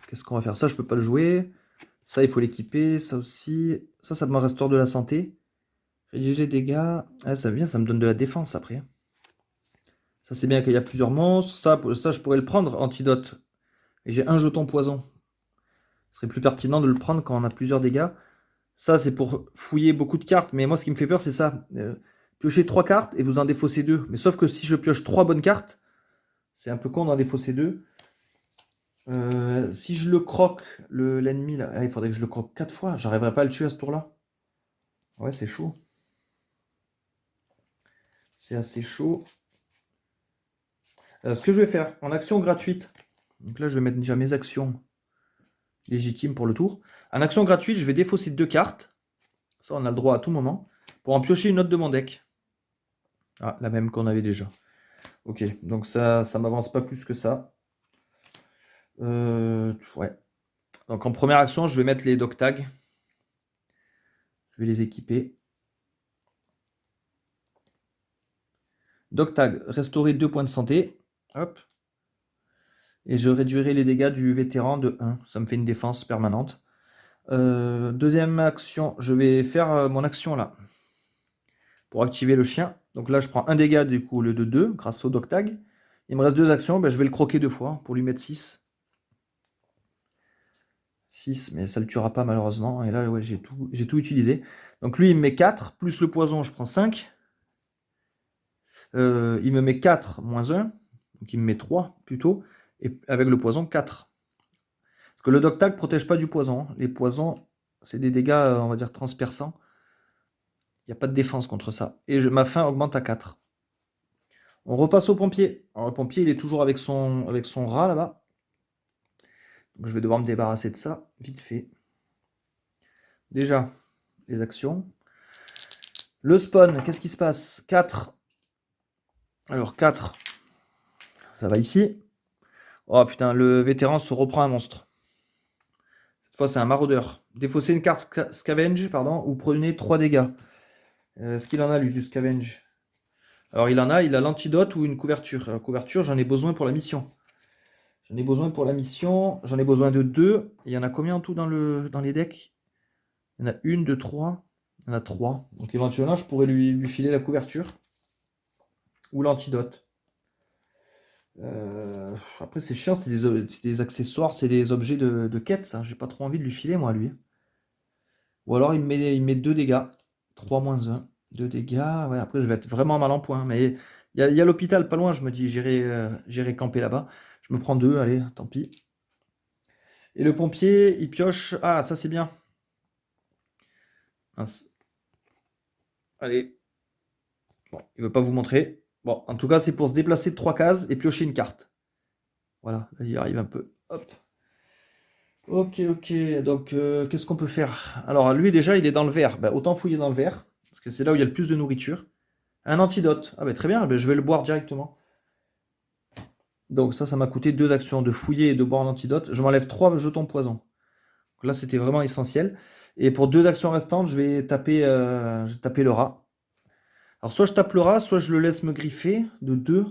Qu'est-ce qu'on va faire? Ça, je peux pas le jouer. Ça, il faut l'équiper. Ça aussi. Ça me restaure de la santé. Réduire les dégâts. Ah, ça vient, ça me donne de la défense après. Ça, c'est bien qu'il y a plusieurs monstres. Ça, je pourrais le prendre, antidote. Et j'ai un jeton poison. Ce serait plus pertinent de le prendre quand on a plusieurs dégâts. Ça, c'est pour fouiller beaucoup de cartes. Mais moi, ce qui me fait peur, c'est ça. Piocher 3 cartes et vous en défaussez 2. Mais sauf que si je pioche 3 bonnes cartes, c'est un peu con d'en défausser 2. Si je le croque, l'ennemi, là, il faudrait que je le croque 4 fois. J'arriverai pas à le tuer à ce tour-là. Ouais, c'est chaud. C'est assez chaud. Ce que je vais faire, en action gratuite, donc là je vais mettre déjà mes actions légitimes pour le tour. En action gratuite, je vais défausser 2 cartes. Ça, on a le droit à tout moment. Pour en piocher une autre de mon deck. Ah, la même qu'on avait déjà. Ok, donc ça m'avance pas plus que ça. Ouais. Donc en première action, je vais mettre les dog tags. Je vais les équiper. Dog tag, restaurer 2 points de santé. Hop. Et je réduirai les dégâts du vétéran de 1. Ça me fait une défense permanente. Deuxième action, je vais faire mon action là. Pour activer le chien. Donc là, je prends un dégât du coup, au lieu de 2, grâce au dog tag. Il me reste 2 actions, ben, je vais le croquer 2 fois pour lui mettre 6. 6, mais ça ne le tuera pas malheureusement. Et là, ouais, j'ai tout utilisé. Donc lui, il me met 4, plus le poison, je prends 5. Il me met 4, moins 1. Donc il me met 3 plutôt. Et avec le poison, 4. Parce que le Doctag ne protège pas du poison. Les poisons, c'est des dégâts, on va dire, transperçants. Il n'y a pas de défense contre ça. Et ma faim augmente à 4. On repasse au pompier. Alors le pompier, il est toujours avec son rat là-bas. Donc je vais devoir me débarrasser de ça, vite fait. Déjà, les actions. Le spawn, qu'est-ce qui se passe? 4. Alors 4, ça va ici. Oh putain, le vétéran se reprend un monstre. Cette fois, c'est un maraudeur. Défaussez une carte scavenge, pardon, ou prenez 3 dégâts. Est-ce qu'il en a, lui, du scavenge? Alors, il a l'antidote ou une couverture. La couverture, j'en ai besoin pour la mission. J'en ai besoin de 2. Il y en a combien en tout dans les decks? Il y en a 1, 2, 3. Il y en a 3. Donc, éventuellement, je pourrais lui filer la couverture. Ou l'antidote. Après, c'est chiant, c'est des accessoires, c'est des objets de quête, ça. J'ai pas trop envie de lui filer, moi, lui. Ou alors, il met 2 dégâts. 3 moins 1. 2 dégâts. Ouais, après, je vais être vraiment mal en point. Mais il y a l'hôpital pas loin, je me dis, j'irai camper là-bas. Je me prends 2, allez, tant pis. Et le pompier, il pioche. Ah, ça, c'est bien. Mince. Allez. Bon, il veut pas vous montrer. Bon, en tout cas, c'est pour se déplacer de 3 cases et piocher une carte. Voilà, là, il arrive un peu. Hop. Ok, donc qu'est-ce qu'on peut faire? Alors lui déjà il est dans le vert, ben, autant fouiller dans le vert, parce que c'est là où il y a le plus de nourriture. Un antidote, ah ben très bien, ben, je vais le boire directement. Donc ça m'a coûté 2 actions, de fouiller et de boire l'antidote. Je m'enlève 3 jetons poison. Donc là c'était vraiment essentiel. Et pour 2 actions restantes, je vais taper le rat. Alors soit je tape le rat, soit je le laisse me griffer de 2.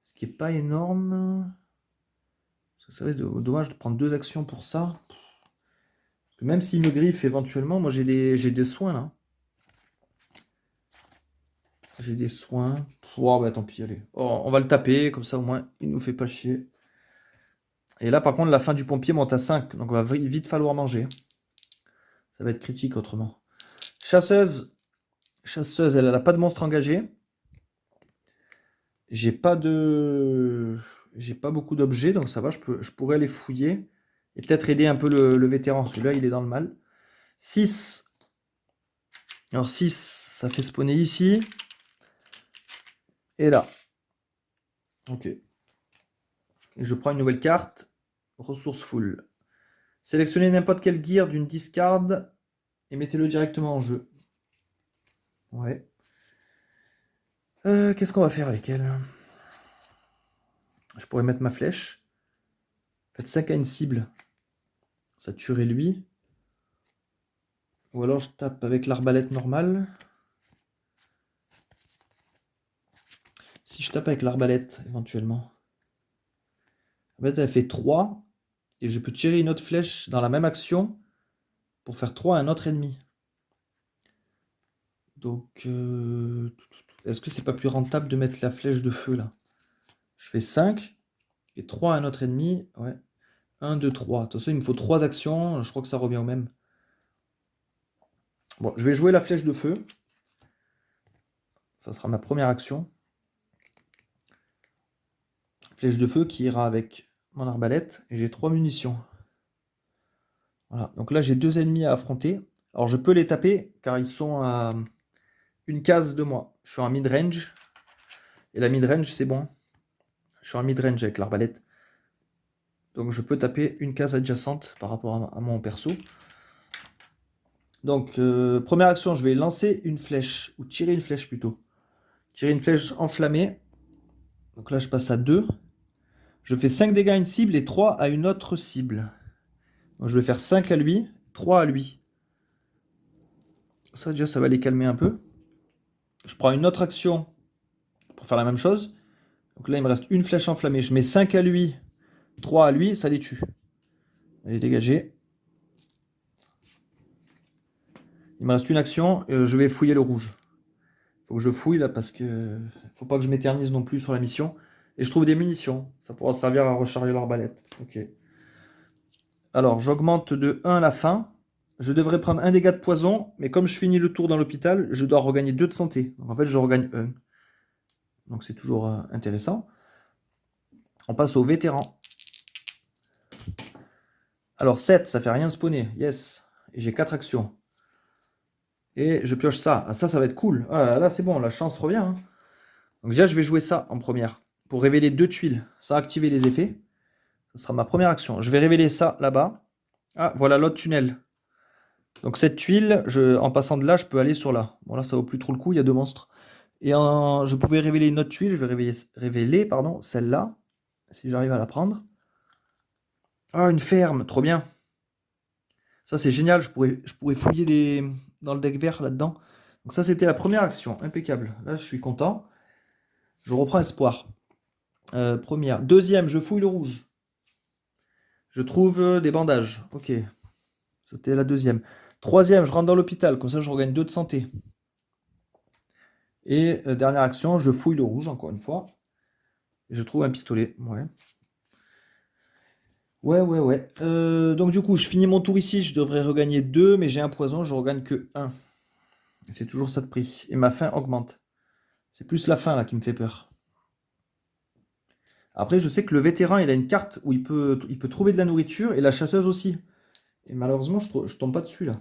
Ce qui est pas énorme. Ça va être dommage de prendre 2 actions pour ça. Même s'il me griffe éventuellement, moi j'ai des soins là. J'ai des soins. Oh bah tant pis, allez. Oh, on va le taper, comme ça au moins il nous fait pas chier. Et là par contre la fin du pompier monte à 5, donc il va vite falloir manger. Ça va être critique autrement. Chasseuse, elle n'a pas de monstre engagé. J'ai pas beaucoup d'objets, donc ça va, je pourrais les fouiller. Et peut-être aider un peu le vétéran. Celui-là, il est dans le mal. 6. Alors 6, ça fait spawner ici. Et là. Ok. Et je prends une nouvelle carte. Ressources full. Sélectionnez n'importe quel gear d'une discard et mettez-le directement en jeu. Ouais. Qu'est-ce qu'on va faire avec elle? Je pourrais mettre ma flèche. Faites 5 à une cible. Ça tuerait lui. Ou alors je tape avec l'arbalète normale. Si je tape avec l'arbalète, éventuellement. L'arbalète, elle fait 3. Et je peux tirer une autre flèche dans la même action pour faire 3 à un autre ennemi. Donc, est-ce que c'est pas plus rentable de mettre la flèche de feu là? Je fais 5 et 3 à un autre ennemi. Ouais. 1, 2, 3. De toute façon, il me faut 3 actions. Je crois que ça revient au même. Bon, je vais jouer la flèche de feu. Ça sera ma première action. Flèche de feu qui ira avec mon arbalète. Et j'ai 3 munitions. Voilà. Donc là, j'ai 2 ennemis à affronter. Alors, je peux les taper car ils sont à une case de moi. Je suis en mid-range. Et la mid-range, c'est bon. Je suis en mid-range avec l'arbalète. Donc je peux taper une case adjacente par rapport à mon perso. Donc première action, je vais lancer une flèche, ou tirer une flèche plutôt. Tirer une flèche enflammée. Donc là je passe à 2. Je fais 5 dégâts à une cible et 3 à une autre cible. Donc je vais faire 5 à lui, 3 à lui. Ça déjà ça va les calmer un peu. Je prends une autre action pour faire la même chose. Donc là il me reste une flèche enflammée. Je mets 5 à lui, 3 à lui, ça les tue. Allez, dégagez. Il me reste une action, je vais fouiller le rouge. Faut que je fouille là parce que faut pas que je m'éternise non plus sur la mission. Et je trouve des munitions. Ça pourra servir à recharger l'arbalète. Ok. Alors j'augmente de 1 à la fin. Je devrais prendre un dégât de poison, mais comme je finis le tour dans l'hôpital, je dois regagner 2 de santé. Donc en fait je regagne 1. Donc c'est toujours intéressant. On passe au vétéran. Alors 7, ça fait rien spawner. Yes. Et j'ai 4 actions. Et je pioche ça. Ah, ça va être cool. Ah, là, c'est bon, la chance revient. Hein. Donc déjà, je vais jouer ça en première. Pour révéler 2 tuiles, sans activer les effets. Ce sera ma première action. Je vais révéler ça là-bas. Ah, voilà l'autre tunnel. Donc cette tuile, en passant de là, je peux aller sur là. Bon là, ça vaut plus trop le coup, il y a 2 monstres. Et je pouvais révéler une autre tuile, je vais révéler pardon, celle-là. Si j'arrive à la prendre. Ah, une ferme, trop bien. Ça c'est génial, je pourrais fouiller dans le deck vert là-dedans. Donc ça c'était la première action, impeccable. Là je suis content. Je reprends espoir. Première. Deuxième, je fouille le rouge. Je trouve des bandages. Ok. C'était la deuxième. Troisième, je rentre dans l'hôpital. Comme ça, je regagne 2 de santé. Et dernière action, je fouille le rouge, encore une fois. Et je trouve un pistolet. Ouais. Ouais. Donc du coup, je finis mon tour ici. Je devrais regagner 2, mais j'ai un poison. Je regagne que 1. C'est toujours ça de prix. Et ma faim augmente. C'est plus la faim là qui me fait peur. Après, je sais que le vétéran, il a une carte où il peut trouver de la nourriture. Et la chasseuse aussi. Et malheureusement, je tombe pas dessus là.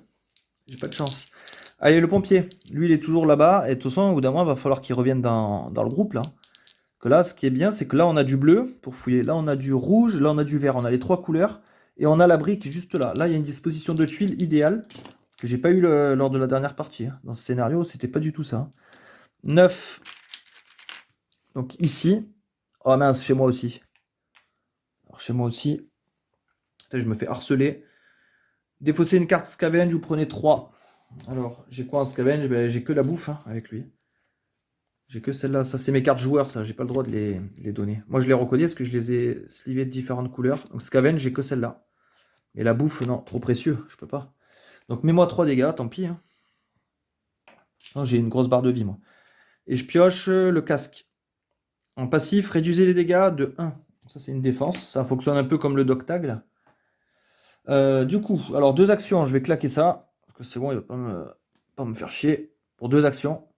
J'ai pas de chance. Allez, le pompier. Lui, il est toujours là-bas. Et de toute façon, au bout d'un moment, il va falloir qu'il revienne dans le groupe là. Que là, ce qui est bien, c'est que là, on a du bleu pour fouiller. Là, on a du rouge. Là, on a du vert. On a les 3 couleurs. Et on a la brique juste là. Là, il y a une disposition de tuiles idéale que j'ai pas eu lors de la dernière partie. Hein. Dans ce scénario, c'était pas du tout ça. 9. Donc ici. Oh mince, chez moi aussi. Alors, chez moi aussi. Putain, je me fais harceler. Défausser une carte scavenge, vous prenez 3. Alors, j'ai quoi en scavenge? Ben, j'ai que la bouffe hein, avec lui. J'ai que celle-là. Ça, c'est mes cartes joueurs, ça. J'ai pas le droit de les donner. Moi, je les reconnais parce que je les ai slivées de différentes couleurs. Donc, scavenge, j'ai que celle-là. Et la bouffe, non, trop précieux. Je peux pas. Donc, mets-moi 3 dégâts, tant pis. Hein. Non, j'ai une grosse barre de vie, moi. Et je pioche le casque. En passif, réduisez les dégâts de 1. Ça, c'est une défense. Ça fonctionne un peu comme le Doctag, là. Du coup, alors 2 actions. Je vais claquer ça. Parce que c'est bon, il va pas me faire chier. Pour 2 actions.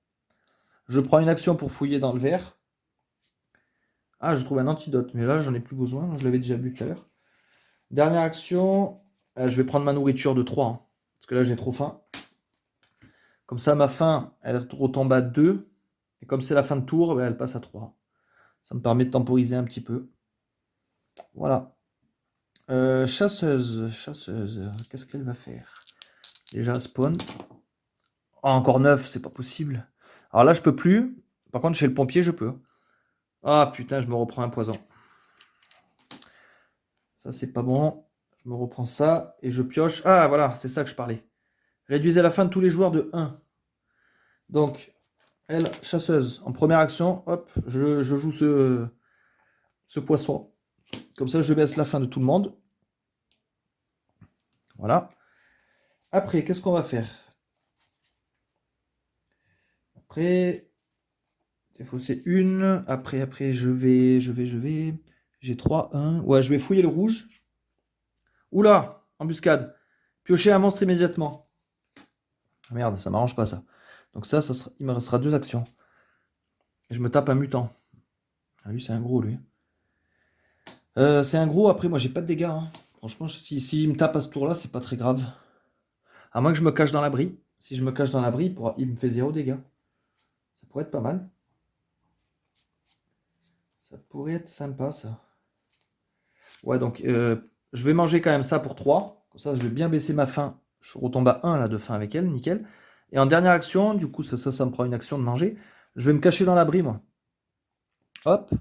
Je prends une action pour fouiller dans le verre. Ah, je trouve un antidote. Mais là, j'en ai plus besoin. Je l'avais déjà bu tout à l'heure. Dernière action. Je vais prendre ma nourriture de 3. Hein, parce que là, j'ai trop faim. Comme ça, ma faim, elle retombe à 2. Et comme c'est la fin de tour, ben, elle passe à 3. Ça me permet de temporiser un petit peu. Voilà. Chasseuse. Qu'est-ce qu'elle va faire? Déjà, spawn. Oh, encore 9, c'est pas possible. Alors là, je peux plus. Par contre, chez le pompier, je peux. Ah putain, je me reprends un poison. Ça, c'est pas bon. Je me reprends ça et je pioche. Ah, voilà, c'est ça que je parlais. Réduisez la fin de tous les joueurs de 1. Donc, elle, chasseuse. En première action, hop, je joue ce poisson. Comme ça, je baisse la fin de tout le monde. Voilà. Après, qu'est-ce qu'on va faire? Après, défausser une. Après, je vais. J'ai 3, 1. Ouais, je vais fouiller le rouge. Oula, embuscade. Piocher un monstre immédiatement. Merde, ça m'arrange pas ça. Donc ça il me restera 2 actions. Et je me tape un mutant. Ah, lui, c'est un gros, lui. C'est un gros, après, moi, j'ai pas de dégâts. Hein. Franchement, si me tape à ce tour-là, c'est pas très grave. À moins que je me cache dans l'abri. Si je me cache dans l'abri, il me fait 0 dégâts. Ça pourrait être pas mal. Ça pourrait être sympa, ça. Ouais, donc, je vais manger quand même ça pour 3. Comme ça, je vais bien baisser ma faim. Je retombe à 1 là, de faim avec elle, nickel. Et en dernière action, du coup, ça me prend une action de manger. Je vais me cacher dans l'abri, moi. Hop.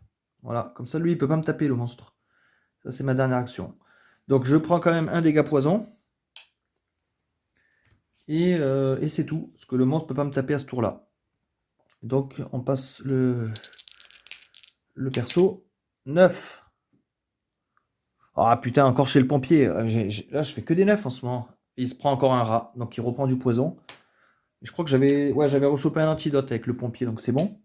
Voilà, comme ça, lui, il peut pas me taper, le monstre. Ça, c'est ma dernière action. Donc, je prends quand même un dégât poison. Et c'est tout. Parce que le monstre ne peut pas me taper à ce tour-là. Donc, on passe le perso. 9. Ah putain, encore chez le pompier. Là, je fais que des 9 en ce moment. Et il se prend encore un rat. Donc, il reprend du poison. Et je crois que j'avais rechopé un antidote avec le pompier. Donc, c'est bon.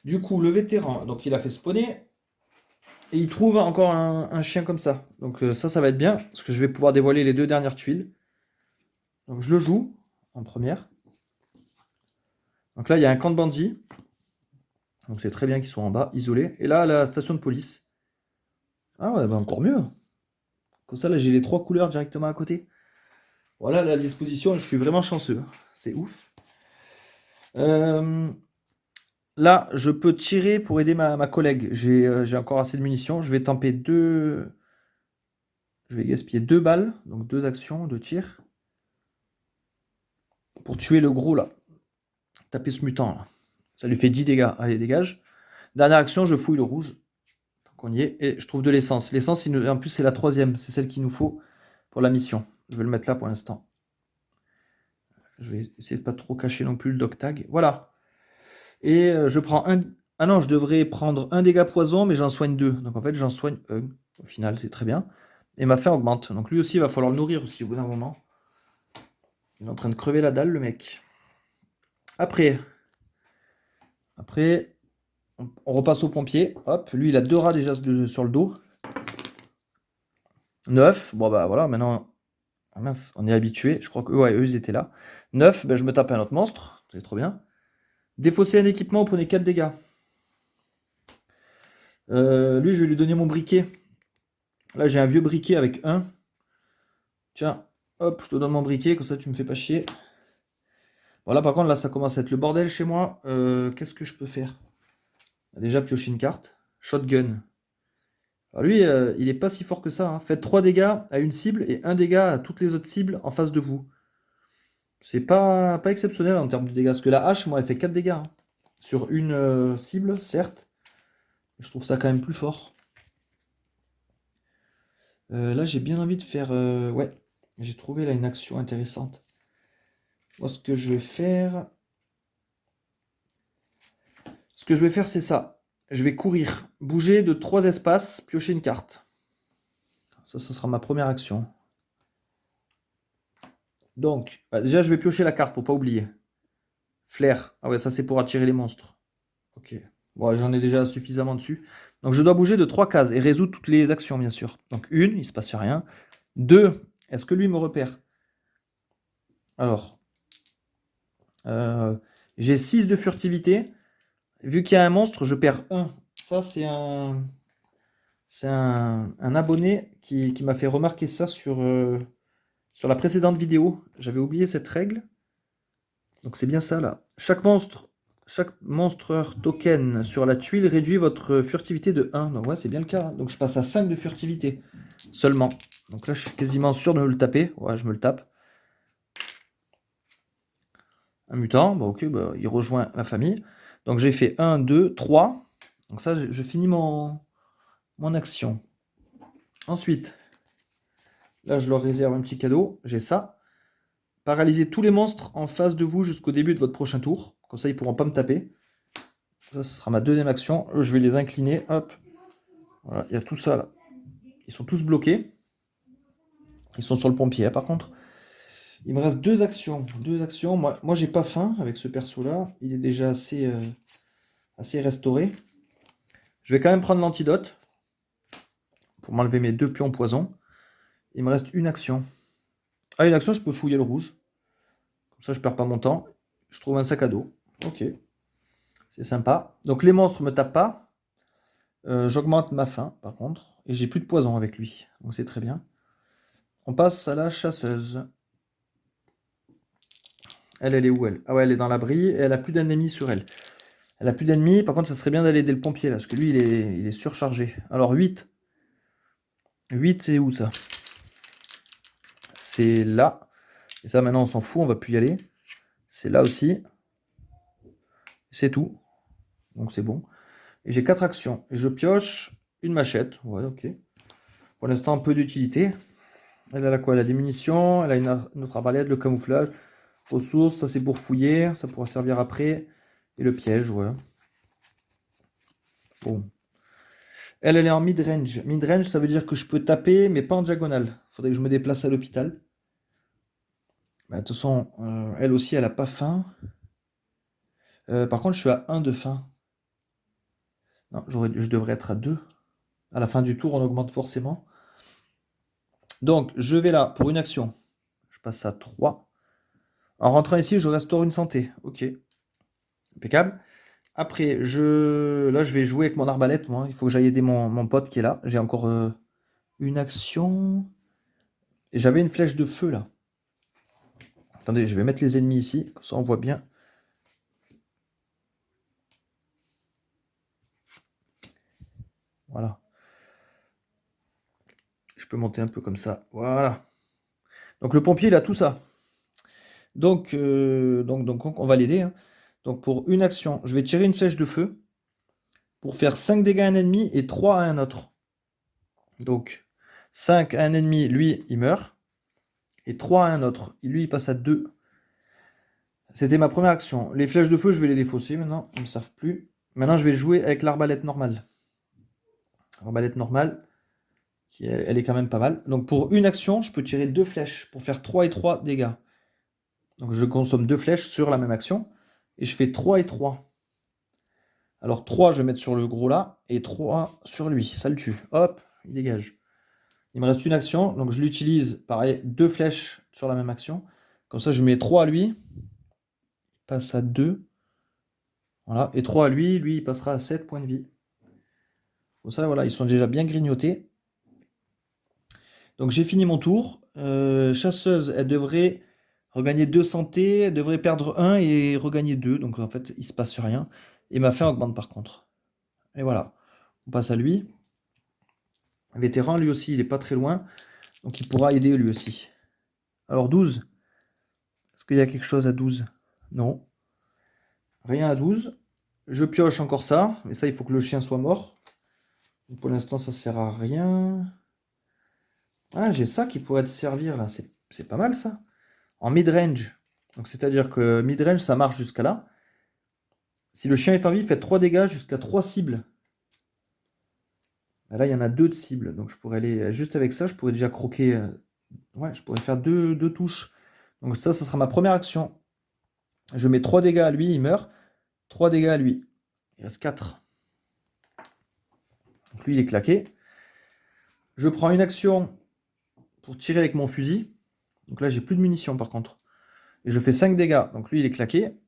Du coup, le vétéran. Donc, il a fait spawner. Et il trouve encore un chien comme ça. Donc, ça va être bien. Parce que je vais pouvoir dévoiler les 2 dernières tuiles. Donc, je le joue en première. Donc là, il y a un camp de bandits. Donc c'est très bien qu'ils soient en bas, isolés. Et là, la station de police. Ah ouais, bah encore mieux. Comme ça, là, j'ai les 3 couleurs directement à côté. Voilà la disposition, je suis vraiment chanceux. C'est ouf. Là, je peux tirer pour aider ma collègue. J'ai encore assez de munitions. Je vais tamper 2. Je vais gaspiller 2 balles, donc 2 actions de tir. Pour tuer le gros là. Taper ce mutant là. Ça lui fait 10 dégâts. Allez, dégage. Dernière action, je fouille le rouge. Tant qu'on y est. Et je trouve de l'essence. L'essence, en plus, c'est la 3e. C'est celle qu'il nous faut pour la mission. Je vais le mettre là pour l'instant. Je vais essayer de pas trop cacher non plus le dog tag. Voilà. Et je prends un. Ah non, je devrais prendre un dégât poison, mais j'en soigne 2. Donc en fait, j'en soigne un. Au final, c'est très bien. Et ma faim augmente. Donc lui aussi, il va falloir le nourrir aussi au bout d'un moment. Il est en train de crever la dalle, le mec. Après, on repasse au pompier. Hop, lui, il a 2 rats déjà sur le dos. 9. Bon, bah voilà, maintenant. Ah mince, on est habitué. Je crois que ouais, eux, ils étaient là. 9, ben, je me tape un autre monstre. C'est trop bien. Défausser un équipement, vous prenez 4 dégâts. Lui, je vais lui donner mon briquet. Là, j'ai un vieux briquet avec 1. Tiens, hop, je te donne mon briquet, comme ça tu me fais pas chier. Voilà, par contre, là, ça commence à être le bordel chez moi. Qu'est-ce que je peux faire? Déjà, piocher une carte. Shotgun. Alors lui, il est pas si fort que ça, hein. Faites 3 dégâts à une cible et 1 dégât à toutes les autres cibles en face de vous. C'est pas exceptionnel en termes de dégâts. Parce que la hache, moi, elle fait 4 dégâts, hein. Sur une cible, certes. Je trouve ça quand même plus fort. Là, j'ai bien envie de faire... ouais, j'ai trouvé là une action intéressante. Moi, ce que je vais faire... c'est ça. Je vais courir, bouger de 3 espaces, piocher une carte. Ça, ce sera ma première action. Donc, bah, déjà, je vais piocher la carte pour pas oublier. Flair. Ah ouais, ça, c'est pour attirer les monstres. Ok. Bon, j'en ai déjà suffisamment dessus. Donc, je dois bouger de 3 cases et résoudre toutes les actions, bien sûr. Donc, 1, il se passe rien. 2, est-ce que lui me repère? Alors, j'ai 6 de furtivité. Vu qu'il y a un monstre, je perds 1. Ça, c'est un abonné qui m'a fait remarquer ça sur la précédente vidéo. J'avais oublié cette règle. Donc c'est bien ça là. Chaque monstreur token sur la tuile réduit votre furtivité de 1. Donc ouais, c'est bien le cas, hein. Donc je passe à 5 de furtivité seulement. Donc là, je suis quasiment sûr de me le taper. Ouais, je me le tape. Un mutant. Bah ok, bah, il rejoint la famille. Donc j'ai fait 1, 2, 3. Donc ça, je finis mon action. Ensuite, là, je leur réserve un petit cadeau. J'ai ça. Paralyser tous les monstres en face de vous jusqu'au début de votre prochain tour. Comme ça, ils ne pourront pas me taper. Ça, ce sera ma deuxième action. Je vais les incliner. Hop. Voilà, il y a tout ça là. Ils sont tous bloqués. Ils sont sur le pompier, hein, par contre. Il me reste 2 actions. 2 actions. Moi j'ai pas faim avec ce perso-là. Il est déjà assez restauré. Je vais quand même prendre l'antidote pour m'enlever mes 2 pions poison. Il me reste une action. Ah, une action, je peux fouiller le rouge. Comme ça, je perds pas mon temps. Je trouve un sac à dos. Ok. C'est sympa. Donc les monstres me tapent pas. J'augmente ma faim, par contre. Et j'ai plus de poison avec lui. Donc c'est très bien. On passe à la chasseuse. Elle est où, elle? Ah ouais, elle est dans l'abri. Et elle a plus d'ennemis sur elle. Elle a plus d'ennemis. Par contre, ça serait bien d'aller aider le pompier, là. Parce que lui, il est surchargé. Alors, 8. 8, c'est où, ça? C'est là. Et ça, maintenant, on s'en fout. On va plus y aller. C'est là aussi. C'est tout. Donc, c'est bon. Et j'ai 4 actions. Et je pioche une machette. Ouais, ok. Pour l'instant, peu d'utilité. Elle a quoi? Elle a des munitions. Elle a une autre arbalète, le camouflage. Ressources, ça c'est pour fouiller. Ça pourra servir après. Et le piège, ouais. Bon. Elle est en mid-range. Mid-range, ça veut dire que je peux taper, mais pas en diagonale. Faudrait que je me déplace à l'hôpital. Bah, de toute façon, elle aussi, elle a pas faim. Par contre, je suis à 1 de faim. Non, je devrais être à 2. À la fin du tour, on augmente forcément. Donc, je vais là pour une action. Je passe à 3. En rentrant ici, je restaure une santé. Ok. Impeccable. Après, là, je vais jouer avec mon arbalète, moi. Il faut que j'aille aider mon pote qui est là. J'ai encore une action. Et j'avais une flèche de feu, là. Attendez, je vais mettre les ennemis ici. Comme ça, on voit bien. Voilà. Je peux monter un peu comme ça. Voilà. Donc, le pompier, il a tout ça. Donc, on va l'aider, hein. Donc, pour une action, je vais tirer une flèche de feu pour faire 5 dégâts à un ennemi et 3 à un autre. Donc, 5 à un ennemi, lui, il meurt. Et 3 à un autre. Lui, il passe à 2. C'était ma première action. Les flèches de feu, je vais les défausser maintenant. Ils ne me servent plus. Maintenant, je vais jouer avec l'arbalète normale. L'arbalète normale, elle est quand même pas mal. Donc, pour une action, je peux tirer 2 flèches pour faire 3 et 3 dégâts. Donc, je consomme 2 flèches sur la même action. Et je fais 3 et 3. Alors, 3, je vais mettre sur le gros là. Et 3 sur lui. Ça le tue. Hop, il dégage. Il me reste une action. Donc, je l'utilise. Pareil, 2 flèches sur la même action. Comme ça, je mets 3 à lui. Il passe à 2. Voilà. Et 3 à lui. Lui, il passera à 7 points de vie. Comme ça, voilà, ils sont déjà bien grignotés. Donc, j'ai fini mon tour. Chasseuse, elle devrait regagner 2 santé. Elle devrait perdre 1 et regagner 2. Donc, en fait, il ne se passe rien. Et ma faim augmente par contre. Et voilà. On passe à lui. Vétéran, lui aussi, il n'est pas très loin. Donc, il pourra aider lui aussi. Alors, 12. Est-ce qu'il y a quelque chose à 12? Non. Rien à 12. Je pioche encore ça. Mais ça, il faut que le chien soit mort. Donc, pour l'instant, ça sert à rien. Ah, j'ai ça qui pourrait te servir là. C'est pas mal ça. En mid-range. Donc, c'est-à-dire que mid-range, ça marche jusqu'à là. Si le chien est en vie, faites 3 dégâts jusqu'à 3 cibles. Là, il y en a 2 de cibles. Donc, je pourrais aller juste avec ça. Je pourrais déjà croquer. Ouais, je pourrais faire 2 touches. Donc, ça sera ma première action. Je mets 3 dégâts à lui, il meurt. 3 dégâts à lui. Il reste 4. Donc, lui, il est claqué. Je prends une action pour tirer avec mon fusil. Donc là, j'ai plus de munitions par contre. Et je fais 5 dégâts. Donc lui, il est claqué.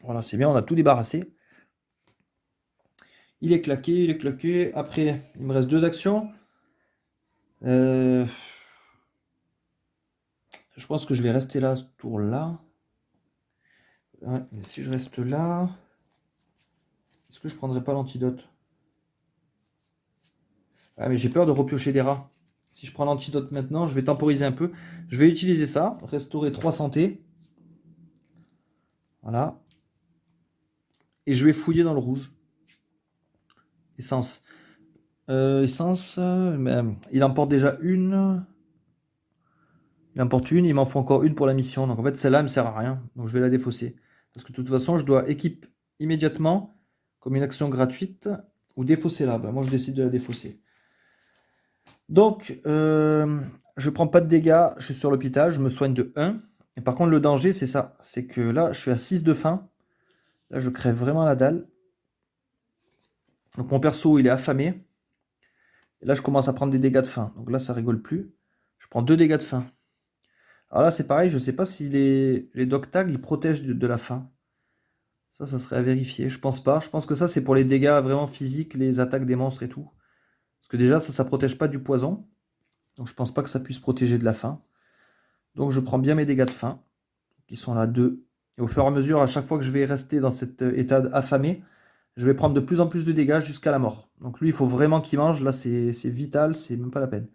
Voilà, c'est bien, on a tout débarrassé. Il est claqué, il est claqué. Après, il me reste 2 actions. Je pense que je vais rester là, ce tour-là. Ouais, mais si je reste là... Est-ce que je prendrai pas l'antidote? Ah, mais j'ai peur de repiocher des rats. Si je prends l'antidote maintenant, je vais temporiser un peu. Je vais utiliser ça. Restaurer 3 santé. Voilà. Et je vais fouiller dans le rouge. Essence. Essence. Il emporte déjà une. Il emporte une. Il m'en faut encore une pour la mission. Donc en fait, celle-là ne me sert à rien. Donc je vais la défausser. Parce que de toute façon, je dois équiper immédiatement, comme une action gratuite, ou défausser là. Moi, je décide de la défausser. Donc, je prends pas de dégâts. Je suis sur l'hôpital. Je me soigne de 1. Et par contre, le danger, c'est ça. C'est que là, je suis à 6 de faim. Là, je crève vraiment la dalle. Donc mon perso, il est affamé. Et là, je commence à prendre des dégâts de faim. Donc là, ça rigole plus. Je prends 2 dégâts de faim. Alors là, c'est pareil. Je ne sais pas si les dog tags, ils protègent de la faim. Ça serait à vérifier. Je pense pas. Je pense que ça, c'est pour les dégâts vraiment physiques, les attaques des monstres et tout. Parce que déjà, ça protège pas du poison. Donc je pense pas que ça puisse protéger de la faim. Donc je prends bien mes dégâts de faim, qui sont là 2. Et au fur et à mesure, à chaque fois que je vais rester dans cet état affamé, je vais prendre de plus en plus de dégâts jusqu'à la mort. Donc lui, il faut vraiment qu'il mange. Là, c'est vital, c'est même pas la peine.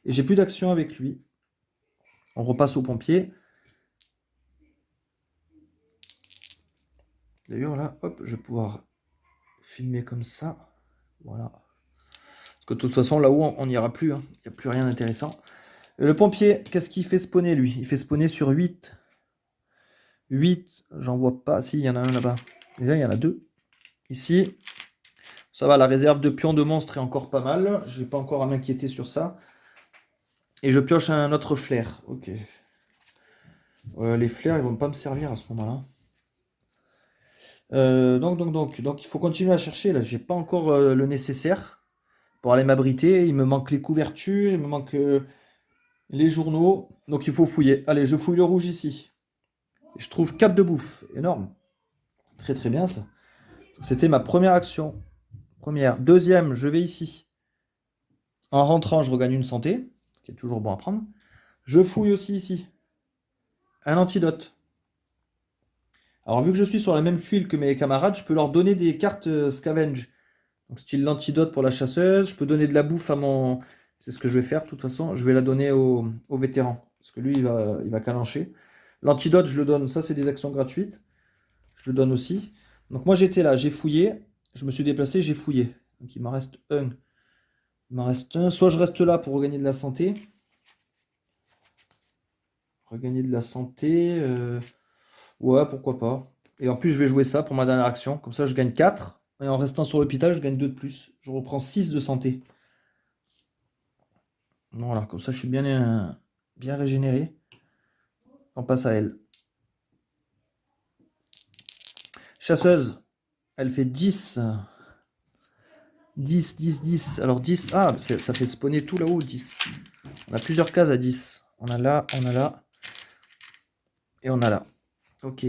Et j'ai plus d'action avec lui. On repasse au pompier. D'ailleurs, là, hop, je vais pouvoir filmer comme ça. Voilà. Parce que de toute façon, là-haut, on n'ira plus. Il n'y a plus rien d'intéressant. Le pompier, qu'est-ce qu'il fait spawner, lui? Il fait spawner sur 8. 8, j'en vois pas. Si, il y en a un là-bas. Déjà, il y en a 2. Ici, ça va, la réserve de pions de monstres est encore pas mal. Je n'ai pas encore à m'inquiéter sur ça. Et je pioche un autre flair. Ok. Les flairs, ils vont pas me servir à ce moment-là. Donc, il faut continuer à chercher. Là, j'ai pas encore le nécessaire pour aller m'abriter. Il me manque les couvertures, il me manque les journaux. Donc, il faut fouiller. Allez, je fouille le rouge ici. Je trouve 4 de bouffe. Énorme. Très très bien ça. C'était ma première action. Première. Deuxième, je vais ici. En rentrant, je regagne une santé, ce qui est toujours bon à prendre. Je fouille aussi ici. Un antidote. Alors, vu que je suis sur la même tuile que mes camarades, je peux leur donner des cartes scavenge. Donc, style l'antidote pour la chasseuse. Je peux donner de la bouffe à mon. C'est ce que je vais faire, de toute façon. Je vais la donner au vétéran. Parce que lui, il va calancher. L'antidote, je le donne. Ça, c'est des actions gratuites. Je le donne aussi. Donc, moi, j'étais là. J'ai fouillé. Je me suis déplacé. J'ai fouillé. Donc, il m'en reste un. Il m'en reste un. Soit je reste là pour regagner de la santé. Regagner de la santé. Ouais, pourquoi pas. Et en plus, je vais jouer ça pour ma dernière action. Comme ça, je gagne 4. Et en restant sur l'hôpital, je gagne 2 de plus. Je reprends 6 de santé. Voilà, comme ça, je suis bien régénéré. On passe à elle. Chasseuse, elle fait 10. 10, 10, 10. Alors 10, ah, ça fait spawner tout là-haut, 10. On a plusieurs cases à 10. On a là, et on a là. Ok.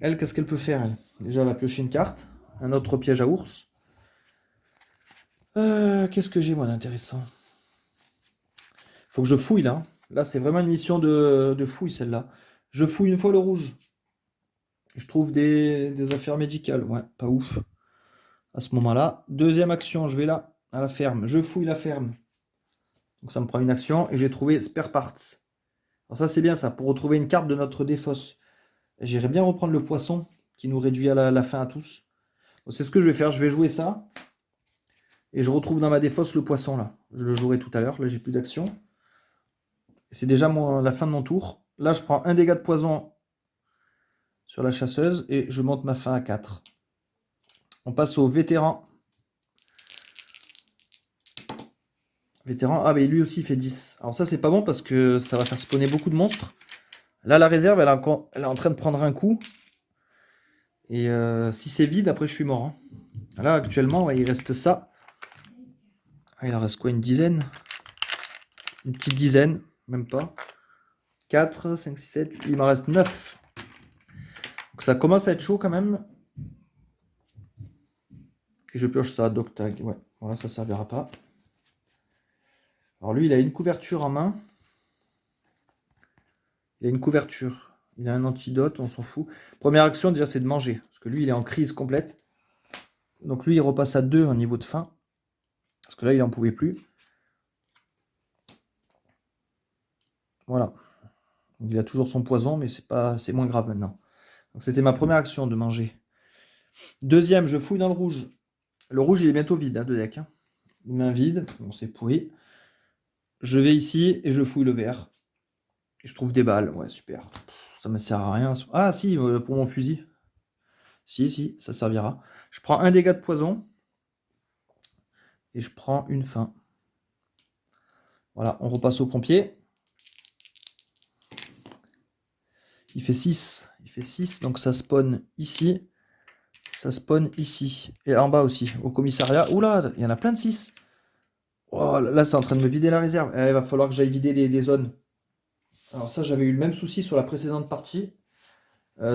Elle, qu'est-ce qu'elle peut faire, elle? Déjà, elle va piocher une carte. Un autre piège à ours. Qu'est-ce que j'ai, moi, d'intéressant? Faut que je fouille, là. Là, c'est vraiment une mission de fouille, celle-là. Je fouille une fois le rouge. Je trouve des affaires médicales. Ouais, pas ouf. À ce moment-là. Deuxième action, je vais là, à la ferme. Je fouille la ferme. Donc ça me prend une action et j'ai trouvé spare parts. Alors ça, c'est bien ça, pour retrouver une carte de notre défausse. J'irais bien reprendre le poisson qui nous réduit à la fin à tous. Donc, c'est ce que je vais faire. Je vais jouer ça. Et je retrouve dans ma défausse le poisson là. Je le jouerai tout à l'heure. Là, j'ai plus d'action. C'est déjà la fin de mon tour. Là, je prends un dégât de poison sur la chasseuse et je monte ma fin à 4. On passe au vétéran. Vétéran, ah mais lui aussi il fait 10. Alors ça c'est pas bon parce que ça va faire spawner beaucoup de monstres. Là la réserve elle est en train de prendre un coup. Et si c'est vide, après je suis mort. Hein. Là actuellement ouais, il reste ça. Ah, il en reste quoi, une dizaine? Une petite dizaine, même pas. 4, 5, 6, 7, il m'en reste 9. Donc ça commence à être chaud quand même. Et je pioche ça, Doctag. Ouais, voilà, ça servira pas. Alors lui il a une couverture en main. Il a une couverture. Il a un antidote, on s'en fout. Première action, déjà, c'est de manger. Parce que lui, il est en crise complète. Donc lui, il repasse à 2 au niveau de faim. Parce que là, il n'en pouvait plus. Voilà. Donc, il a toujours son poison, mais c'est moins grave maintenant. Donc c'était ma première action de manger. Deuxième, je fouille dans le rouge. Le rouge, il est bientôt vide, hein, de deck. Hein. Main vide, bon, c'est pourri. Je vais ici et je fouille le vert. Et je trouve des balles. Ouais, super. Ça me sert à rien. Ah si, pour mon fusil. Si, ça servira. Je prends un dégât de poison. Et je prends une faim. Voilà, on repasse au pompier. Il fait 6. Il fait 6, donc ça spawn ici. Ça spawn ici. Et en bas aussi, au commissariat. Oula, il y en a plein de 6. Oh, là, c'est en train de me vider la réserve. Il va falloir que j'aille vider des zones. Alors ça, j'avais eu le même souci sur la précédente partie.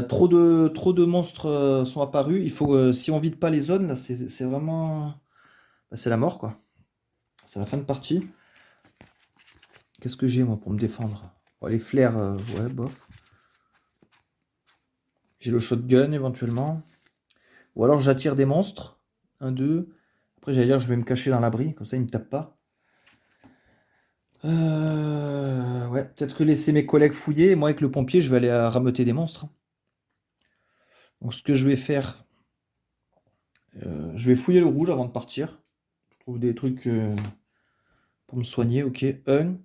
Trop de monstres sont apparus. Il faut, si on vide pas les zones, là, c'est vraiment... Bah, c'est la mort, quoi. C'est la fin de partie. Qu'est-ce que j'ai, moi, pour me défendre? Bon, les flares, ouais, bof. J'ai le shotgun, éventuellement. Ou alors, j'attire des monstres. 1, 2. Après, j'allais dire, je vais me cacher dans l'abri. Comme ça, ils ne me tapent pas. Ouais, peut-être que laisser mes collègues fouiller. Moi, avec le pompier, je vais aller rameuter des monstres. Donc, ce que je vais faire... je vais fouiller le rouge avant de partir. Je trouve des trucs pour me soigner. Ok, 1.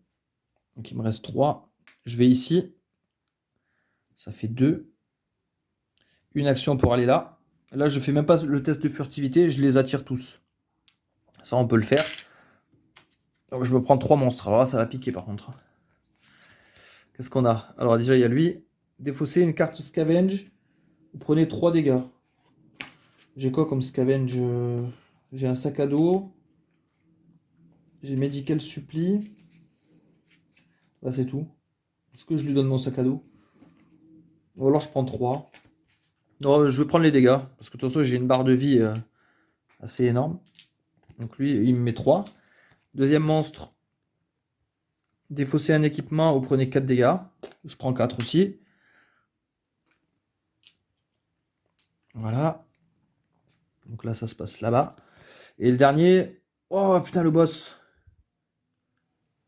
Donc, il me reste 3. Je vais ici. Ça fait 2. Une action pour aller là. Là, je fais même pas le test de furtivité. Je les attire tous. Ça, on peut le faire. Donc, je me prends 3 monstres. Alors là, ça va piquer par contre. Qu'est-ce qu'on a? Alors, déjà, il y a lui. Défausser une carte scavenge. Vous prenez 3 dégâts. J'ai quoi comme scavenge? J'ai un sac à dos. J'ai Medical Supply. Là, c'est tout. Est-ce que je lui donne mon sac à dos? Ou alors je prends 3. Non, je vais prendre les dégâts, parce que de toute façon, j'ai une barre de vie assez énorme. Donc lui, il me met 3. Deuxième monstre, défausser un équipement, vous prenez 4 dégâts. Je prends 4 aussi. Voilà. Donc là, ça se passe là-bas. Et le dernier... Oh putain, le boss.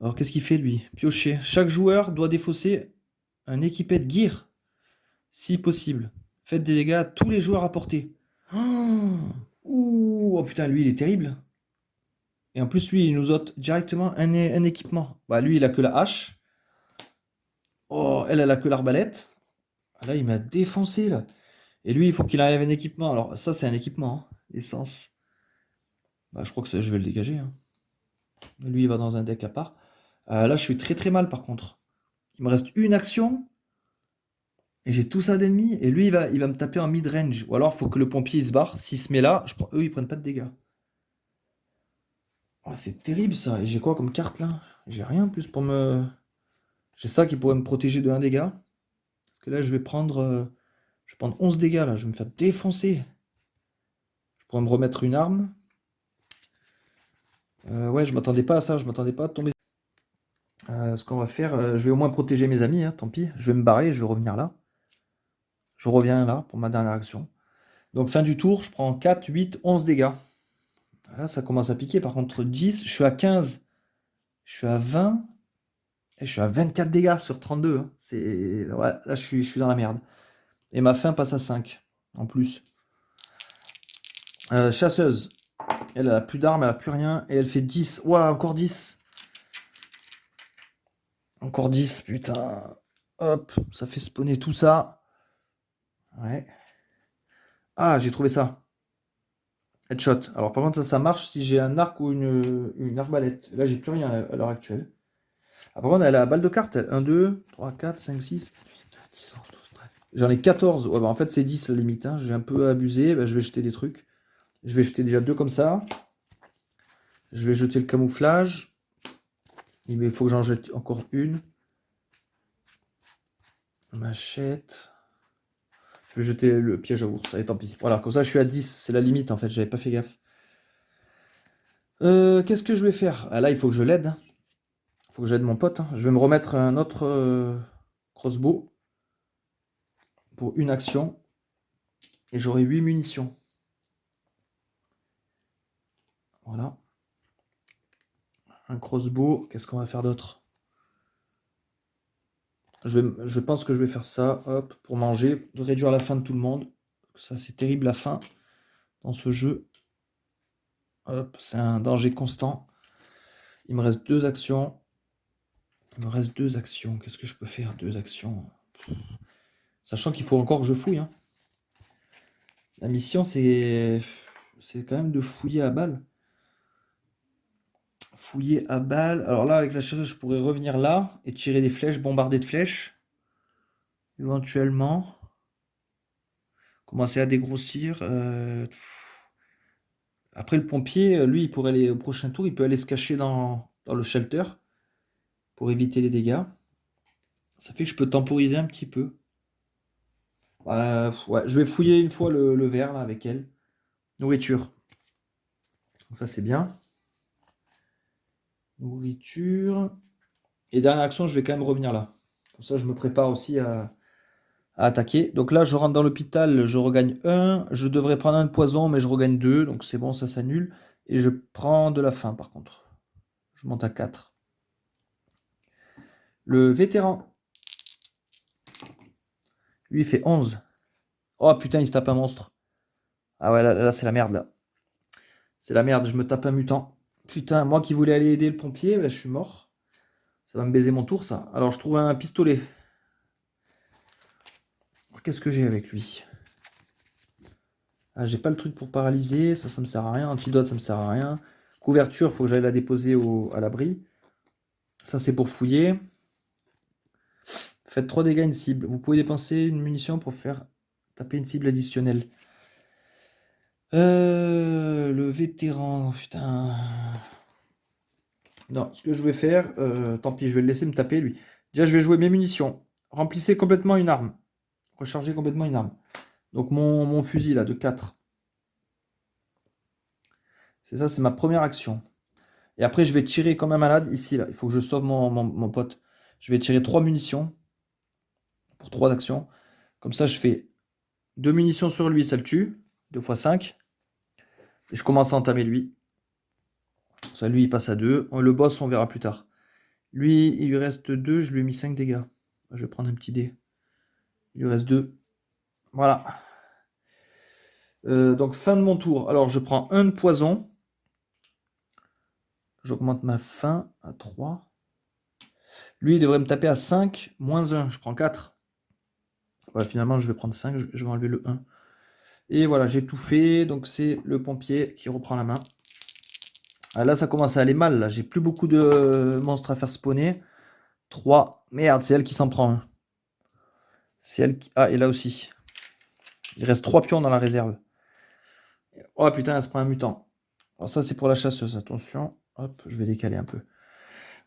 Alors qu'est-ce qu'il fait lui? Piocher. Chaque joueur doit défausser un équipé de gear, si possible. Faites des dégâts à tous les joueurs à portée. Oh, ouh, oh putain, lui, il est terrible. Et en plus, lui, il nous ôte directement un équipement. Bah, lui, il a que la hache. Oh, elle a que l'arbalète. Ah, là, il m'a défoncé, là. Et lui, il faut qu'il arrive un équipement. Alors, ça, c'est un équipement, hein. Essence. Bah, je crois que je vais le dégager, hein. Lui, il va dans un deck à part. Là, je suis très très mal, par contre. Il me reste une action. Et j'ai tout ça d'ennemis. Et lui, il va me taper en mid-range. Ou alors, il faut que le pompier il se barre. S'il se met là, eux, ils prennent pas de dégâts. Oh, c'est terrible, ça. Et j'ai quoi comme carte, là? J'ai rien en plus pour me... J'ai ça qui pourrait me protéger de 1 dégât. Parce que là, je vais prendre 11 dégâts, là. Je vais me faire défoncer. Je pourrais me remettre une arme. Ouais, je m'attendais pas à ça. Je m'attendais pas à tomber. Ce qu'on va faire, je vais au moins protéger mes amis, hein, tant pis. Je vais me barrer, je vais revenir là. Je reviens là pour ma dernière action. Donc fin du tour, je prends 4, 8, 11 dégâts. Là, ça commence à piquer. Par contre, 10, je suis à 15. Je suis à 20. Et je suis à 24 dégâts sur 32, hein. Ouais, là, je suis dans la merde. Et ma fin passe à 5, en plus. Chasseuse. Elle a plus d'armes, elle a plus rien. Et elle fait 10. Ouah, encore 10. Encore 10, putain. Hop, ça fait spawner tout ça. Ouais. Ah, j'ai trouvé ça. Headshot. Alors par contre, ça marche si j'ai un arc ou une arbalète. Là, j'ai plus rien à l'heure actuelle. Ah, par contre, elle a la balle de carte. 1, 2, 3, 4, 5, 6, 8, 9, 10, 11, 12, 13. J'en ai 14. Ouais, bah, en fait, c'est 10 la limite, hein. J'ai un peu abusé. Bah, je vais jeter des trucs. Je vais jeter déjà 2 comme ça. Je vais jeter le camouflage. Il faut que j'en jette encore une. Machette. Je vais jeter le piège à ours. Allez, tant pis. Voilà, comme ça, je suis à 10. C'est la limite, en fait. J'avais pas fait gaffe. Qu'est-ce que je vais faire? Ah, là, il faut que je l'aide. Il faut que j'aide mon pote, hein. Je vais me remettre un autre crossbow pour une action. Et j'aurai 8 munitions. Voilà. Un crossbow. Qu'est-ce qu'on va faire d'autre? Je pense que je vais faire ça, hop, pour manger, de réduire la faim de tout le monde. Ça, c'est terrible, la faim dans ce jeu. Hop, c'est un danger constant. Il me reste 2 actions. Il me reste 2 actions. Qu'est-ce que je peux faire? 2 actions. Sachant qu'il faut encore que je fouille, hein. La mission, c'est quand même de fouiller à balle. Fouiller à balle. Alors là, avec la chasseuse, je pourrais revenir là et tirer des flèches, bombarder de flèches. Éventuellement. Commencer à dégrossir. Après, le pompier, lui, il pourrait aller au prochain tour, il peut aller se cacher dans le shelter pour éviter les dégâts. Ça fait que je peux temporiser un petit peu. Ouais, je vais fouiller une fois le verre là avec elle. Nourriture. Donc ça, c'est bien. Nourriture. Et dernière action, je vais quand même revenir là. Comme ça, je me prépare aussi à attaquer. Donc là, je rentre dans l'hôpital, je regagne 1. Je devrais prendre un de poison, mais je regagne 2. Donc c'est bon, ça s'annule. Et je prends de la faim par contre. Je monte à 4. Le vétéran. Lui, il fait 11. Oh putain, il se tape un monstre. Ah ouais, là c'est la merde, là. C'est la merde, je me tape un mutant. Putain, moi qui voulais aller aider le pompier, bah, je suis mort. Ça va me baiser mon tour, ça. Alors, je trouve un pistolet. Qu'est-ce que j'ai avec lui? Ah, j'ai pas le truc pour paralyser. Ça me sert à rien. Antidote, ça me sert à rien. Couverture, faut que j'aille la déposer à l'abri. Ça, c'est pour fouiller. Faites 3 dégâts à une cible. Vous pouvez dépenser une munition pour faire taper une cible additionnelle. Le vétéran, putain. Non, ce que je vais faire, tant pis, je vais le laisser me taper lui. Déjà, je vais jouer mes munitions. Remplissez complètement une arme. Rechargez complètement une arme. Donc mon fusil là de 4. C'est ça, c'est ma première action. Et après, je vais tirer comme un malade ici, là. Il faut que je sauve mon pote. Je vais tirer 3 munitions pour 3 actions. Comme ça, je fais 2 munitions sur lui, ça le tue. 2 fois 5. Et je commence à entamer lui. Ça, lui, il passe à 2. Le boss, on verra plus tard. Lui, il lui reste 2. Je lui ai mis 5 dégâts. Je vais prendre un petit dé. Il lui reste 2. Voilà. Donc, fin de mon tour. Alors, je prends un de poison. J'augmente ma faim à 3. Lui, il devrait me taper à 5, moins 1. Je prends 4. Ouais, finalement, je vais prendre 5. Je vais enlever le 1. Et voilà, j'ai tout fait. Donc, c'est le pompier qui reprend la main. Ah, là, ça commence à aller mal. Là, j'ai plus beaucoup de monstres à faire spawner. 3. Merde, c'est elle qui s'en prend un. C'est elle qui... Ah, et là aussi. Il reste 3 pions dans la réserve. Oh putain, elle se prend un mutant. Alors ça, c'est pour la chasseuse. Attention. Hop, je vais décaler un peu.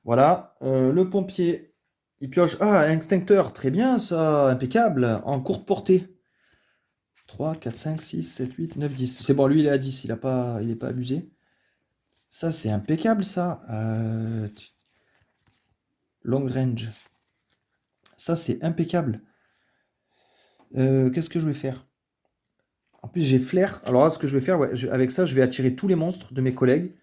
Voilà. Le pompier, il pioche. Ah, un extincteur. Très bien, ça. Impeccable. En courte portée. 3, 4, 5, 6, 7, 8, 9, 10. C'est bon, lui, il est à 10. Il est pas abusé. Ça, c'est impeccable, ça. Long range. Ça, c'est impeccable. Qu'est-ce que je vais faire? En plus, j'ai flair. Alors là, ce que je vais faire, ouais, avec ça, je vais attirer tous les monstres de mes collègues.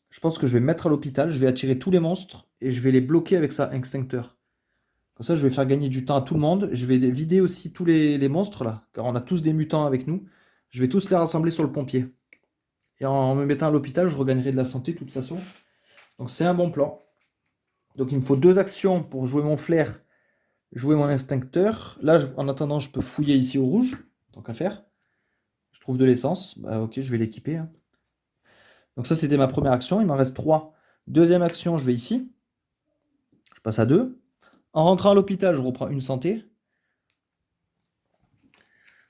Je pense que je vais me mettre à l'hôpital. Je vais attirer tous les monstres et je vais les bloquer avec ça, extincteur. Comme ça, je vais faire gagner du temps à tout le monde. Je vais vider aussi tous les monstres là, car on a tous des mutants avec nous. Je vais tous les rassembler sur le pompier. Et en me mettant à l'hôpital, je regagnerai de la santé de toute façon. Donc c'est un bon plan. Donc il me faut 2 actions pour jouer mon flair, jouer mon extincteur. Là, en attendant, je peux fouiller ici au rouge, tant qu'à faire. Je trouve de l'essence. Bah, ok, je vais l'équiper, hein. Donc ça, c'était ma première action. Il m'en reste 3. Deuxième action, je vais ici. Je passe à 2. En rentrant à l'hôpital, je reprends une santé.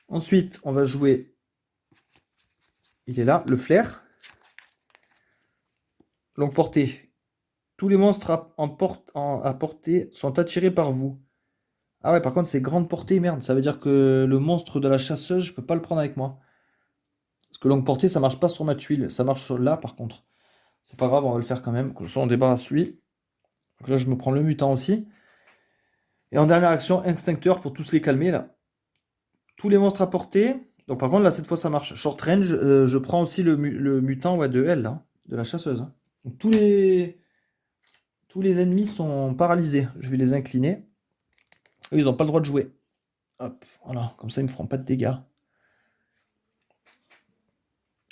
Ensuite, on va jouer... Il est là, le flair. Longue portée. Tous les monstres à portée sont attirés par vous. Ah ouais, par contre, c'est grande portée, merde. Ça veut dire que le monstre de la chasseuse, je peux pas le prendre avec moi. Parce que longue portée, ça marche pas sur ma tuile. Ça marche là, par contre. C'est pas grave, on va le faire quand même. Comme ça, on débarrasse lui. Donc là, je me prends le mutant aussi. Et en dernière action, extincteur pour tous les calmer, là. Tous les monstres à portée. Donc par contre, là, cette fois, ça marche. Short range, je prends aussi le mutant, ouais, de elle, là, de la chasseuse, hein. Donc tous les ennemis sont paralysés. Je vais les incliner. Eux, ils n'ont pas le droit de jouer. Hop, voilà. Comme ça, ils ne me feront pas de dégâts.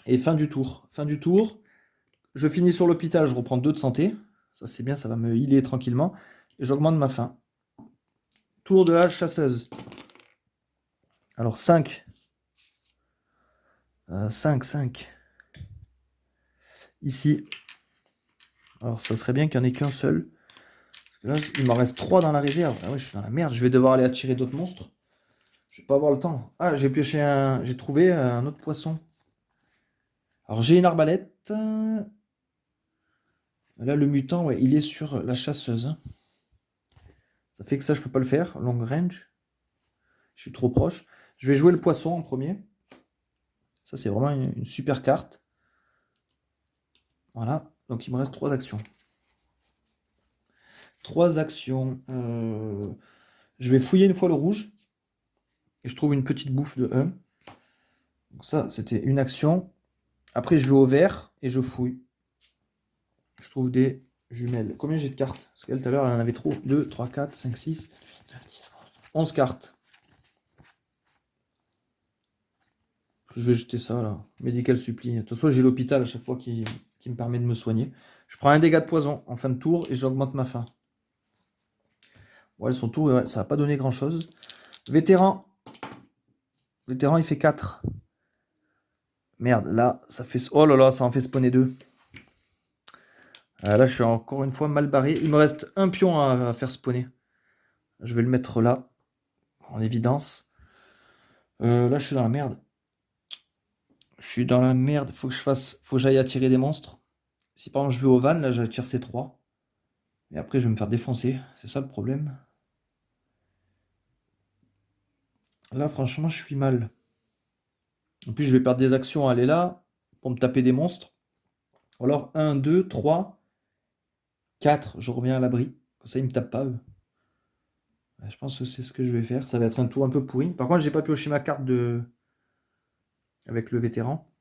Et fin du tour. Fin du tour. Je finis sur l'hôpital, je reprends 2 de santé. Ça, c'est bien, ça va me healer tranquillement. Et j'augmente ma faim. Tour de la chasseuse. Alors, 5. 5. Ici. Alors, ça serait bien qu'il n'y en ait qu'un seul. Parce que là, il m'en reste 3 dans la réserve. Ah ouais, je suis dans la merde. Je vais devoir aller attirer d'autres monstres. Je vais pas avoir le temps. Ah, j'ai pioché un... J'ai trouvé un autre poisson. Alors, j'ai une arbalète. Là, le mutant, ouais, il est sur la chasseuse, hein. Ça fait que ça, je peux pas le faire. Long range. Je suis trop proche. Je vais jouer le poisson en premier. Ça, c'est vraiment une super carte. Voilà. Donc, il me reste 3 actions. 3 actions. Je vais fouiller une fois le rouge. Et je trouve une petite bouffe de 1. Donc ça, c'était une action. Après, je vais au vert et je fouille. Je trouve des jumelles. Combien j'ai de cartes? Parce qu'elle, tout à l'heure, elle en avait trop. 2, 3, 4, 5, 6, 8, 9, 10, 11 cartes. Je vais jeter ça, là. Médical suppli. De toute façon, j'ai l'hôpital à chaque fois qui me permet de me soigner. Je prends un dégât de poison en fin de tour et j'augmente ma faim. Ouais, son tour, ouais, ça n'a pas donné grand-chose. Vétéran. Vétéran, il fait 4. Merde, là, ça fait... Oh là là, ça en fait spawner 2. Là, je suis encore une fois mal barré. Il me reste un pion à faire spawner. Je vais le mettre là, en évidence. Là, je suis dans la merde. Je suis dans la merde. Faut que j'aille attirer des monstres. Si par exemple je vais au van, là, j'attire ces 3. Et après, je vais me faire défoncer. C'est ça le problème. Là, franchement, je suis mal. En plus, je vais perdre des actions à aller là pour me taper des monstres. Ou alors 1, 2, 3, 4, je reviens à l'abri. Comme ça, ils me tapent pas, eux. Ouais, je pense que c'est ce que je vais faire. Ça va être un tour un peu pourri. Par contre, j'ai pas pioché ma carte avec le vétéran.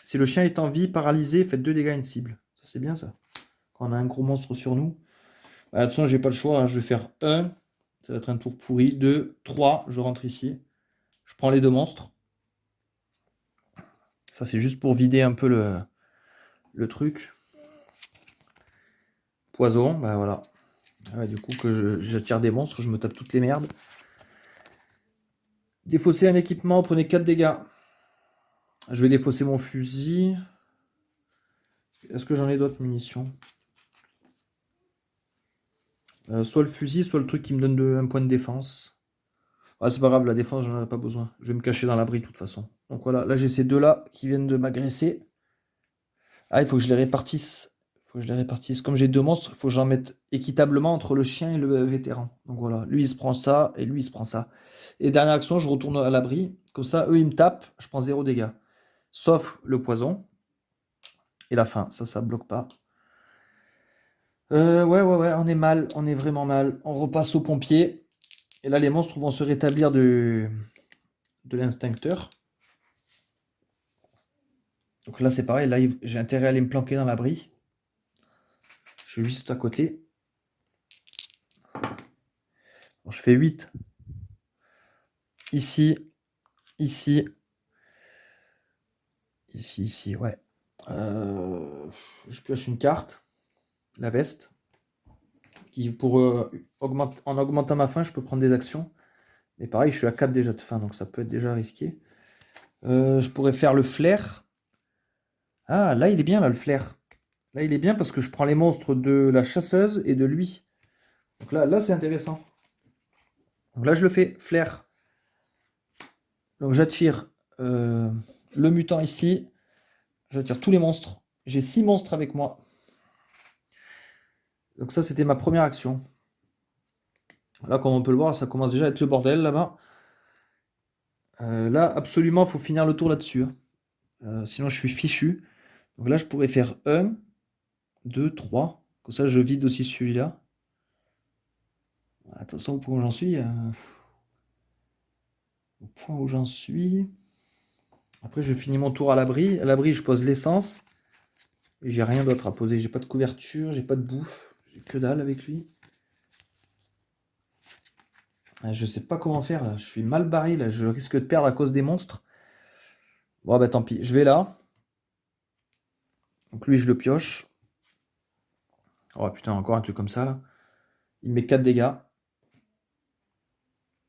Si le chien est en vie, paralysé, faites 2 dégâts à une cible. Ça, c'est bien ça. Quand on a un gros monstre sur nous. De toute façon, j'ai pas le choix, hein. Je vais faire 1. Ça va être un tour pourri. 2, 3. Je rentre ici. Je prends les 2 monstres. Ça, c'est juste pour vider un peu le truc. Poison, bah voilà. Ouais, du coup, que j'attire des monstres, je me tape toutes les merdes. Défausser un équipement, prenez 4 dégâts. Je vais défausser mon fusil. Est-ce que j'en ai d'autres munitions? Soit le fusil, soit le truc qui me donne un point de défense. Ah, c'est pas grave, la défense, j'en ai pas besoin. Je vais me cacher dans l'abri de toute façon. Donc voilà, là j'ai ces deux-là qui viennent de m'agresser. Ah, il faut que je les répartisse. Il faut que je les répartisse. Comme j'ai 2 monstres, il faut que j'en mette équitablement entre le chien et le vétéran. Donc voilà, lui il se prend ça et lui il se prend ça. Et dernière action, je retourne à l'abri. Comme ça, eux ils me tapent, je prends 0 dégâts. Sauf le poison. Et la faim, ça bloque pas. Ouais, on est mal, on est vraiment mal. On repasse au pompier. Et là, les monstres vont se rétablir de l'instincteur. Donc là, c'est pareil. Là, j'ai intérêt à aller me planquer dans l'abri. Je suis juste à côté. Bon, je fais 8. Ici, ici, ici, ouais. Je pioche une carte. La veste. En augmentant ma faim, je peux prendre des actions. Mais pareil, je suis à 4 déjà de faim, donc ça peut être déjà risqué. Je pourrais faire le flair. Ah, là, il est bien, là, le flair. Là, il est bien parce que je prends les monstres de la chasseuse et de lui. Donc là c'est intéressant. Donc là, je le fais, flair. Donc j'attire le mutant ici. J'attire tous les monstres. J'ai 6 monstres avec moi. Donc ça, c'était ma première action. Là, comme on peut le voir, ça commence déjà à être le bordel là-bas. Là, absolument, il faut finir le tour là-dessus, hein. Sinon, je suis fichu. Donc là, je pourrais faire 1, 2, 3. Comme ça, je vide aussi celui-là. Attention au point où j'en suis. Au point où j'en suis. Après, je finis mon tour à l'abri. À l'abri, je pose l'essence. Et j'ai rien d'autre à poser. J'ai pas de couverture, j'ai pas de bouffe. J'ai que dalle avec lui. Je sais pas comment faire là. Je suis mal barré là. Je risque de perdre à cause des monstres. Bon, bah tant pis. Je vais là. Donc lui, je le pioche. Oh putain, encore un truc comme ça là. Il met 4 dégâts.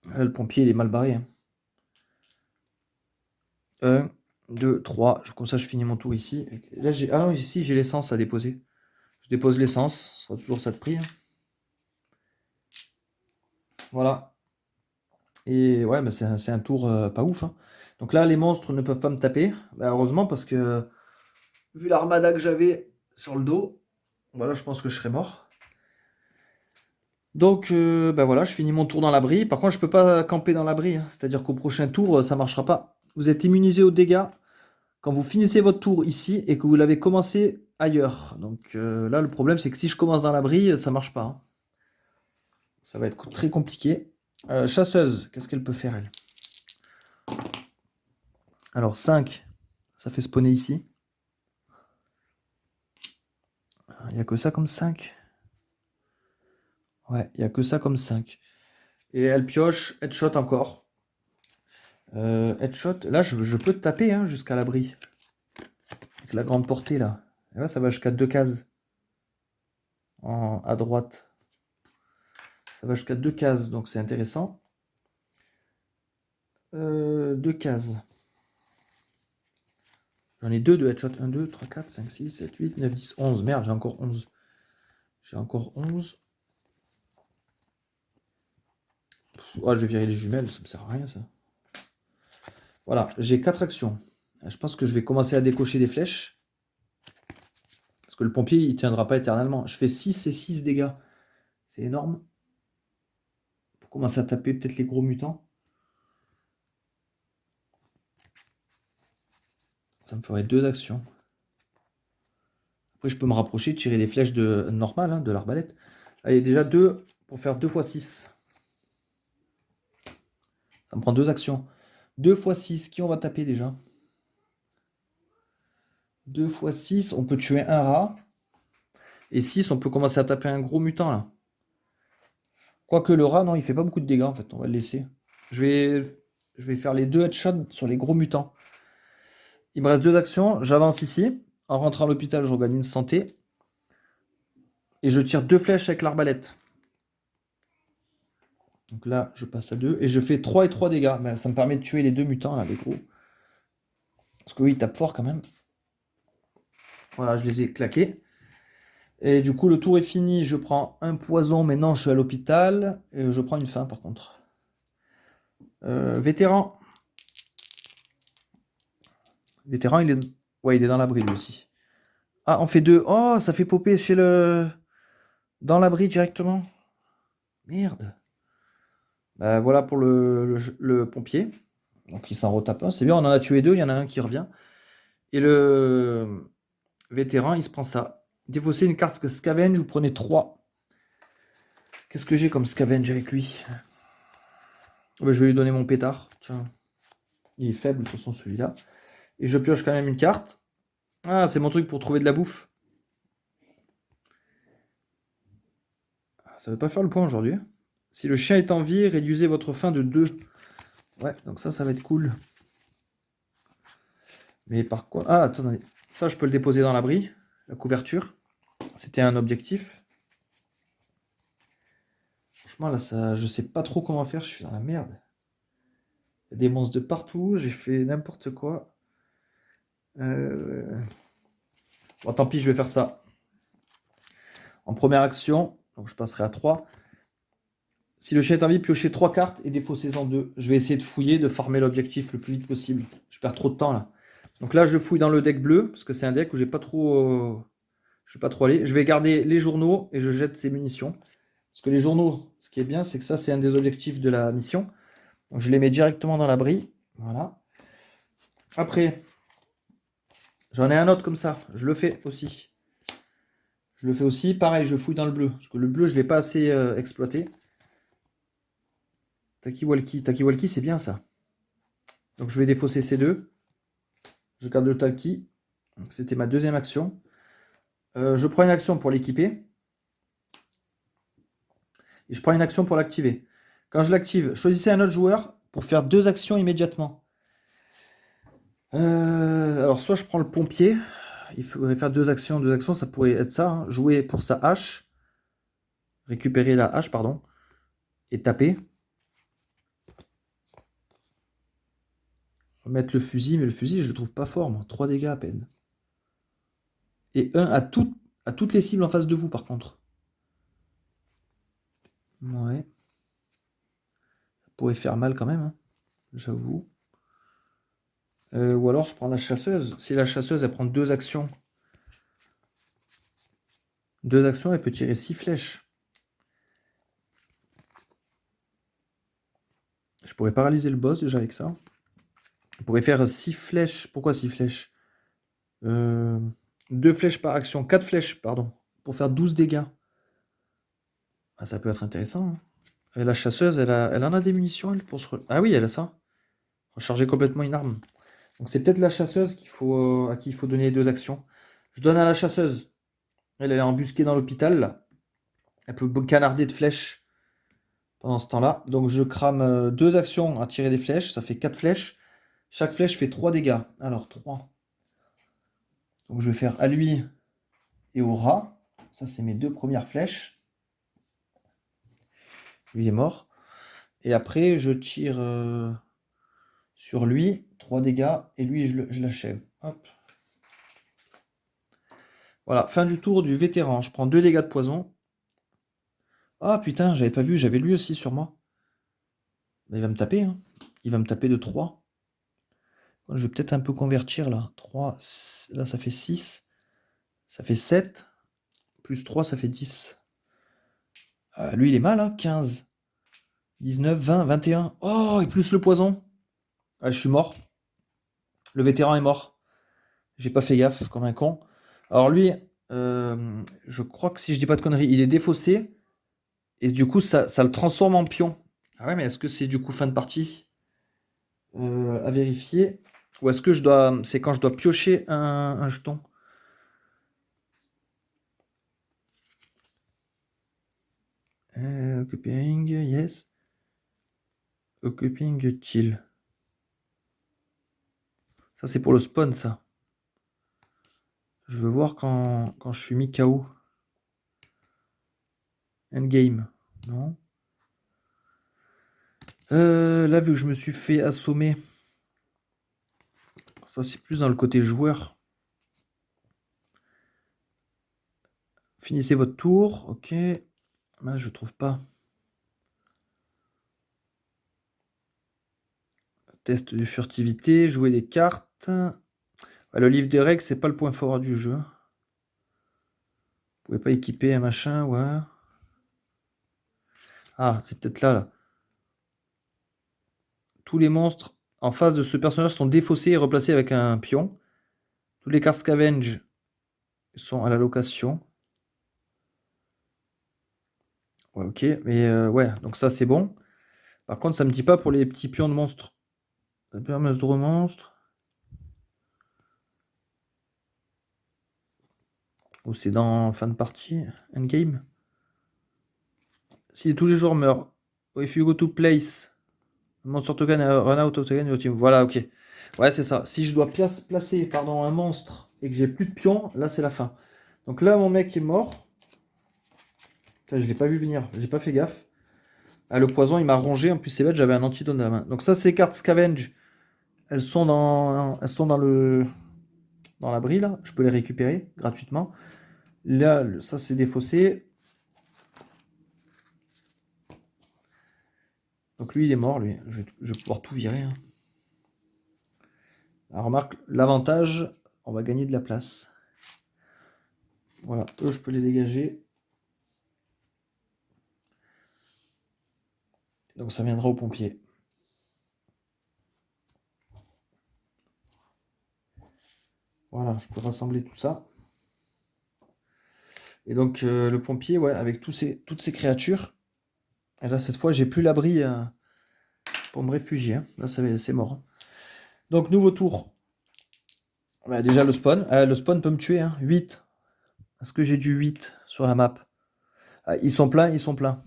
Là, le pompier, il est mal barré, hein. 1, 2, 3. Comme ça, je finis mon tour ici. Là, ah non, ici, j'ai l'essence à déposer. Je dépose l'essence. Ce sera toujours ça de prix, hein. Voilà. Et ouais, bah c'est un tour pas ouf, hein. Donc là, les monstres ne peuvent pas me taper. Bah, heureusement, parce que vu l'armada que j'avais sur le dos, voilà, je pense que je serais mort. Donc, bah voilà, je finis mon tour dans l'abri. Par contre, je peux pas camper dans l'abri, hein. C'est-à-dire qu'au prochain tour, ça marchera pas. Vous êtes immunisé aux dégâts quand vous finissez votre tour ici et que vous l'avez commencé ailleurs. Donc là, le problème, c'est que si je commence dans l'abri, ça marche pas, hein. Ça va être très compliqué. Chasseuse, qu'est-ce qu'elle peut faire, elle? Alors, 5, ça fait spawner ici. Il n'y a que ça comme 5. Ouais, il n'y a que ça comme 5. Et elle pioche, headshot encore. Headshot, là je peux te taper, hein, jusqu'à l'abri. Avec la grande portée là. Et là ça va jusqu'à 2 cases. À droite. Ça va jusqu'à 2 cases, donc c'est intéressant. 2 cases. J'en ai 2 de headshot. 1, 2, 3, 4, 5, 6, 7, 8, 9, 10, 11. Merde, j'ai encore 11. J'ai encore 11. Oh, je vais virer les jumelles, ça me sert à rien ça. Voilà, j'ai 4 actions. Je pense que je vais commencer à décocher des flèches. Parce que le pompier, il tiendra pas éternellement. Je fais 6 et 6 dégâts. C'est énorme. Pour commencer à taper peut-être les gros mutants. Ça me ferait 2 actions. Après, je peux me rapprocher, tirer des flèches normales, hein, de l'arbalète. Allez, déjà 2 pour faire 2 x 6. Ça me prend 2 actions. 2 x 6, qui on va taper déjà? 2 x 6, on peut tuer un rat. Et 6, on peut commencer à taper un gros mutant là. Quoique le rat, non, il fait pas beaucoup de dégâts en fait, on va le laisser. Je vais faire les 2 headshots sur les gros mutants. Il me reste 2 actions, j'avance ici. En rentrant à l'hôpital, je regagne une santé. Et je tire 2 flèches avec l'arbalète. Donc là, je passe à 2. Et je fais 3 et 3 dégâts. Ben, ça me permet de tuer les 2 mutants là, les gros. Parce que oui, ils tapent fort quand même. Voilà, je les ai claqués. Et du coup, le tour est fini. Je prends un poison. Maintenant, je suis à l'hôpital. Et je prends une faim, par contre. Vétéran. Vétéran, il est... Ouais, il est dans l'abri, lui aussi. Ah, on fait 2. Oh, ça fait popper chez le... Dans l'abri, directement. Merde. Bah, voilà pour le pompier. Donc, il s'en retape un. C'est bien, on en a tué 2. Il y en a un qui revient. Et le vétéran, il se prend ça. Défausser une carte que scavenge, vous prenez 3. Qu'est-ce que j'ai comme scavenge avec lui? Je vais lui donner mon pétard. Tiens. Il est faible, de toute façon, celui-là. Et je pioche quand même une carte. Ah, c'est mon truc pour trouver de la bouffe. Ça ne veut pas faire le point aujourd'hui. Si le chien est en vie, réduisez votre faim de 2. Ouais, donc ça va être cool. Mais par quoi? Ah, attendez. Ça, je peux le déposer dans l'abri. La couverture. C'était un objectif. Franchement, là, ça, je sais pas trop comment faire. Je suis dans la merde. Il y a des monstres de partout. J'ai fait n'importe quoi. Bon, tant pis, je vais faire ça. En première action, donc je passerai à 3. Si le chien est en vie, piochez 3 cartes et défaussez-en 2. Je vais essayer de fouiller, de farmer l'objectif le plus vite possible. Je perds trop de temps là. Donc là, je fouille dans le deck bleu, parce que c'est un deck où je ne suis pas trop allé. Je vais garder les journaux et je jette ces munitions. Parce que les journaux, ce qui est bien, c'est que ça, c'est un des objectifs de la mission. Donc je les mets directement dans l'abri. Voilà. Après, j'en ai un autre comme ça. Je le fais aussi. Pareil, je fouille dans le bleu. Parce que le bleu, je ne l'ai pas assez exploité. Taki-walkie, c'est bien ça. Donc je vais défausser ces 2. Je garde le Taki. C'était ma deuxième action. Je prends une action pour l'équiper. Et je prends une action pour l'activer. Quand je l'active, choisissez un autre joueur pour faire 2 actions immédiatement. Alors soit je prends le pompier. Il faudrait faire 2 actions. 2 actions, ça pourrait être ça. Hein. Jouer pour sa hache. Récupérer la hache, pardon. Et taper. Mettre le fusil, mais le fusil, je le trouve pas fort, moi. 3 dégâts à peine. Et 1 à toutes les cibles en face de vous, par contre. Ouais. Ça pourrait faire mal quand même, hein, j'avoue. Ou alors je prends la chasseuse. Si la chasseuse, elle prend 2 actions. 2 actions, elle peut tirer 6 flèches. Je pourrais paralyser le boss déjà avec ça. Je pourrais faire 6 flèches. Pourquoi 6 flèches 2 flèches par action. 4 flèches, pardon. Pour faire 12 dégâts. Ah, ça peut être intéressant. Hein. Et la chasseuse, elle en a des munitions, elle, pour se... Ah oui, elle a ça. Recharger complètement une arme. Donc c'est peut-être la chasseuse à qui il faut donner les 2 actions. Je donne à la chasseuse. Elle est embusquée dans l'hôpital, là. Elle peut canarder de flèches pendant ce temps-là. Donc je crame 2 actions à tirer des flèches. Ça fait 4 flèches. Chaque flèche fait 3 dégâts. Alors 3. Donc je vais faire à lui et au rat. Ça, c'est mes 2 premières flèches. Lui est mort. Et après, je tire sur lui. 3 dégâts. Et lui, je l'achève. Hop. Voilà, fin du tour du vétéran. Je prends 2 dégâts de poison. Ah putain, j'avais pas vu, j'avais lui aussi sur moi. Bah, il va me taper, hein. Il va me taper de 3. Je vais peut-être un peu convertir là. 3, là ça fait 6. Ça fait 7. Plus 3, ça fait 10. Lui, il est mal, hein. 15, 19, 20, 21. Oh, et plus le poison. Ah, je suis mort. Le vétéran est mort. J'ai pas fait gaffe comme un con. Alors lui, je crois que si je dis pas de conneries, il est défaussé. Et du coup, ça le transforme en pion. Ah ouais, mais est-ce que c'est du coup fin de partie? À vérifier. Ou est-ce que je dois. C'est quand je dois piocher un jeton. Occupying, yes. Occupying till. Ça, c'est pour le spawn, ça. Je veux voir quand je suis mis KO. Endgame. Non. Là, vu que je me suis fait assommer. Ça, c'est plus dans le côté joueur. Finissez votre tour. Ok. Là, je trouve pas. Test de furtivité. Jouer des cartes. Ouais, le livre des règles, c'est pas le point fort du jeu. Vous pouvez pas équiper un machin, ouais. Ah, c'est peut-être là. Tous les monstres en face de ce personnage sont défaussés et replacés avec un pion. Toutes les cartes scavenge sont à la location. Ouais, ok, mais ouais, donc ça c'est bon. Par contre, ça me dit pas pour les petits pions de monstres. Permeuse de monstre. Ou c'est dans fin de partie, endgame. Si tous les joueurs meurent. If you go to place, monster token run out of token your team. Voilà, ok. Ouais, c'est ça. Si je dois placer pardon, un monstre et que j'ai plus de pions, là c'est la fin. Donc là, mon mec est mort. Putain, je l'ai pas vu venir, j'ai pas fait gaffe. Ah, le poison, il m'a rongé. En plus, c'est bête, j'avais un antidote dans la main. Donc ça, ces cartes scavenge, elles sont dans l'abri, là. Je peux les récupérer gratuitement. Là, ça, c'est défaussé. Donc lui, il est mort, lui. Je vais pouvoir tout virer. Hein. Alors, remarque, l'avantage, on va gagner de la place. Voilà, eux, je peux les dégager. Donc ça viendra au pompier. Voilà, je peux rassembler tout ça. Et donc le pompier, ouais, avec toutes ces créatures. Et là, cette fois, j'ai plus l'abri pour me réfugier. Hein. Là, c'est mort. Hein. Donc, nouveau tour. Bah, déjà, le spawn. Le spawn peut me tuer. Hein. 8. Est-ce que j'ai du 8 sur la map? Ah, ils sont pleins, ils sont pleins.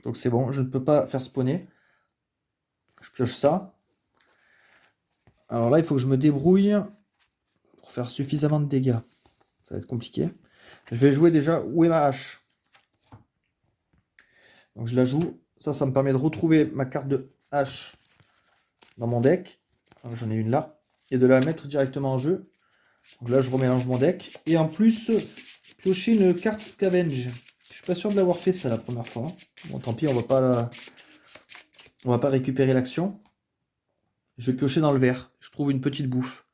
Donc, c'est bon, je ne peux pas faire spawner. Je pioche ça. Alors là, il faut que je me débrouille pour faire suffisamment de dégâts. Ça va être compliqué. Je vais jouer déjà. Où est ma hache? Donc, je la joue. Ça me permet de retrouver ma carte de hache dans mon deck. J'en ai une là. Et de la mettre directement en jeu. Donc là, je remélange mon deck. Et en plus, piocher une carte scavenge. Je suis pas sûr de l'avoir fait ça la première fois. Bon, tant pis, on va pas récupérer l'action. Je vais piocher dans le verre. Je trouve une petite bouffe.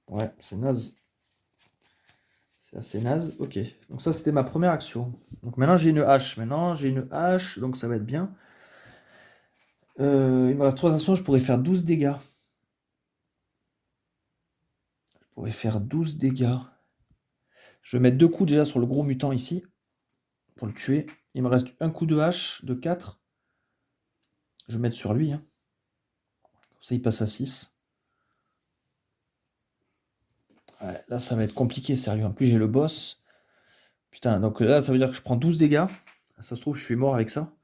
Ouais, c'est naze. C'est assez naze. Ok. Donc ça, c'était ma première action. Donc maintenant, j'ai une hache. Donc ça va être bien. Il me reste 3 actions. Je pourrais faire 12 dégâts. Je vais mettre 2 coups déjà sur le gros mutant ici. Pour le tuer. Il me reste un coup de hache de 4. Je vais mettre sur lui. Hein. Comme ça, il passe à 6. Ouais, là, ça va être compliqué, sérieux. En plus, j'ai le boss. Putain, donc là, ça veut dire que je prends 12 dégâts. Ça se trouve, je suis mort avec ça.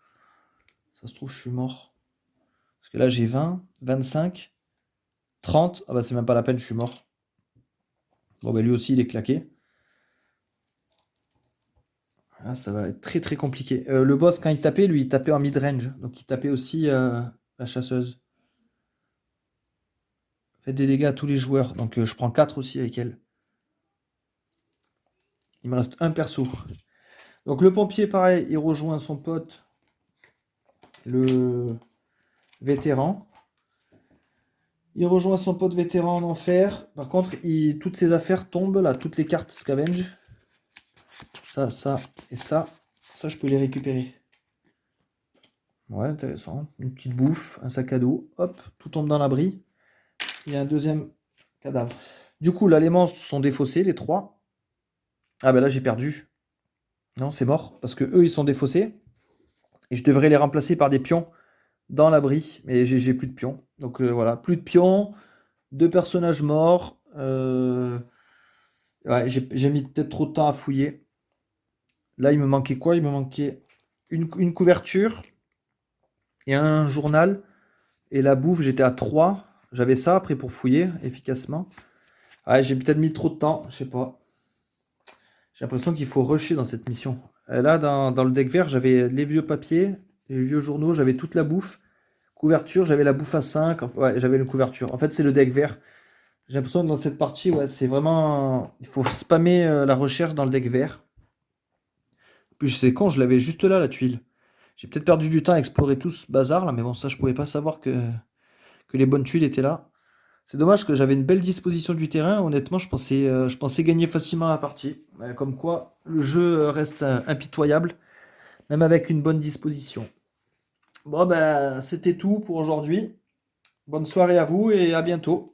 Ça se trouve, je suis mort. Parce que là, j'ai 20, 25, 30. Ah bah, c'est même pas la peine, je suis mort. Bon, bah, lui aussi, il est claqué. Ah, ça va être très très compliqué. Le boss, quand il tapait, lui, il tapait en mid-range. Donc, il tapait aussi la chasseuse. Faites des dégâts à tous les joueurs. Donc, je prends 4 aussi avec elle. Il me reste un perso. Donc, le pompier, pareil, il rejoint son pote, le vétéran. Il rejoint son pote vétéran en enfer. Par contre, toutes ses affaires tombent là, toutes les cartes scavenge. Ça, ça et ça. Ça, je peux les récupérer. Ouais, intéressant. Une petite bouffe, un sac à dos. Hop, tout tombe dans l'abri. Il y a un deuxième cadavre. Du coup, là, les monstres sont défaussés, les 3. Ah ben là, j'ai perdu. Non, c'est mort, parce que eux, ils sont défaussés. Et je devrais les remplacer par des pions dans l'abri. Mais j'ai plus de pions. Donc voilà, plus de pions, 2 personnages morts. Ouais, j'ai mis peut-être trop de temps à fouiller. Là, il me manquait quoi? Il me manquait une couverture et un journal. Et la bouffe, j'étais à 3. J'avais ça après pour fouiller efficacement. Ouais, j'ai peut-être mis trop de temps, je sais pas. J'ai l'impression qu'il faut rusher dans cette mission. Là, dans le deck vert, j'avais les vieux papiers, les vieux journaux, j'avais toute la bouffe. Couverture, j'avais la bouffe à 5. Ouais, j'avais une couverture. En fait, c'est le deck vert. J'ai l'impression que dans cette partie, ouais, c'est vraiment. Il faut spammer la recherche dans le deck vert. En plus, c'est con, je l'avais juste là, la tuile. J'ai peut-être perdu du temps à explorer tout ce bazar là, mais bon, ça, je pouvais pas savoir que les bonnes tuiles étaient là. C'est dommage que j'avais une belle disposition du terrain. Honnêtement, je pensais gagner facilement la partie. Comme quoi, le jeu reste impitoyable, même avec une bonne disposition. Bon, ben, c'était tout pour aujourd'hui. Bonne soirée à vous et à bientôt.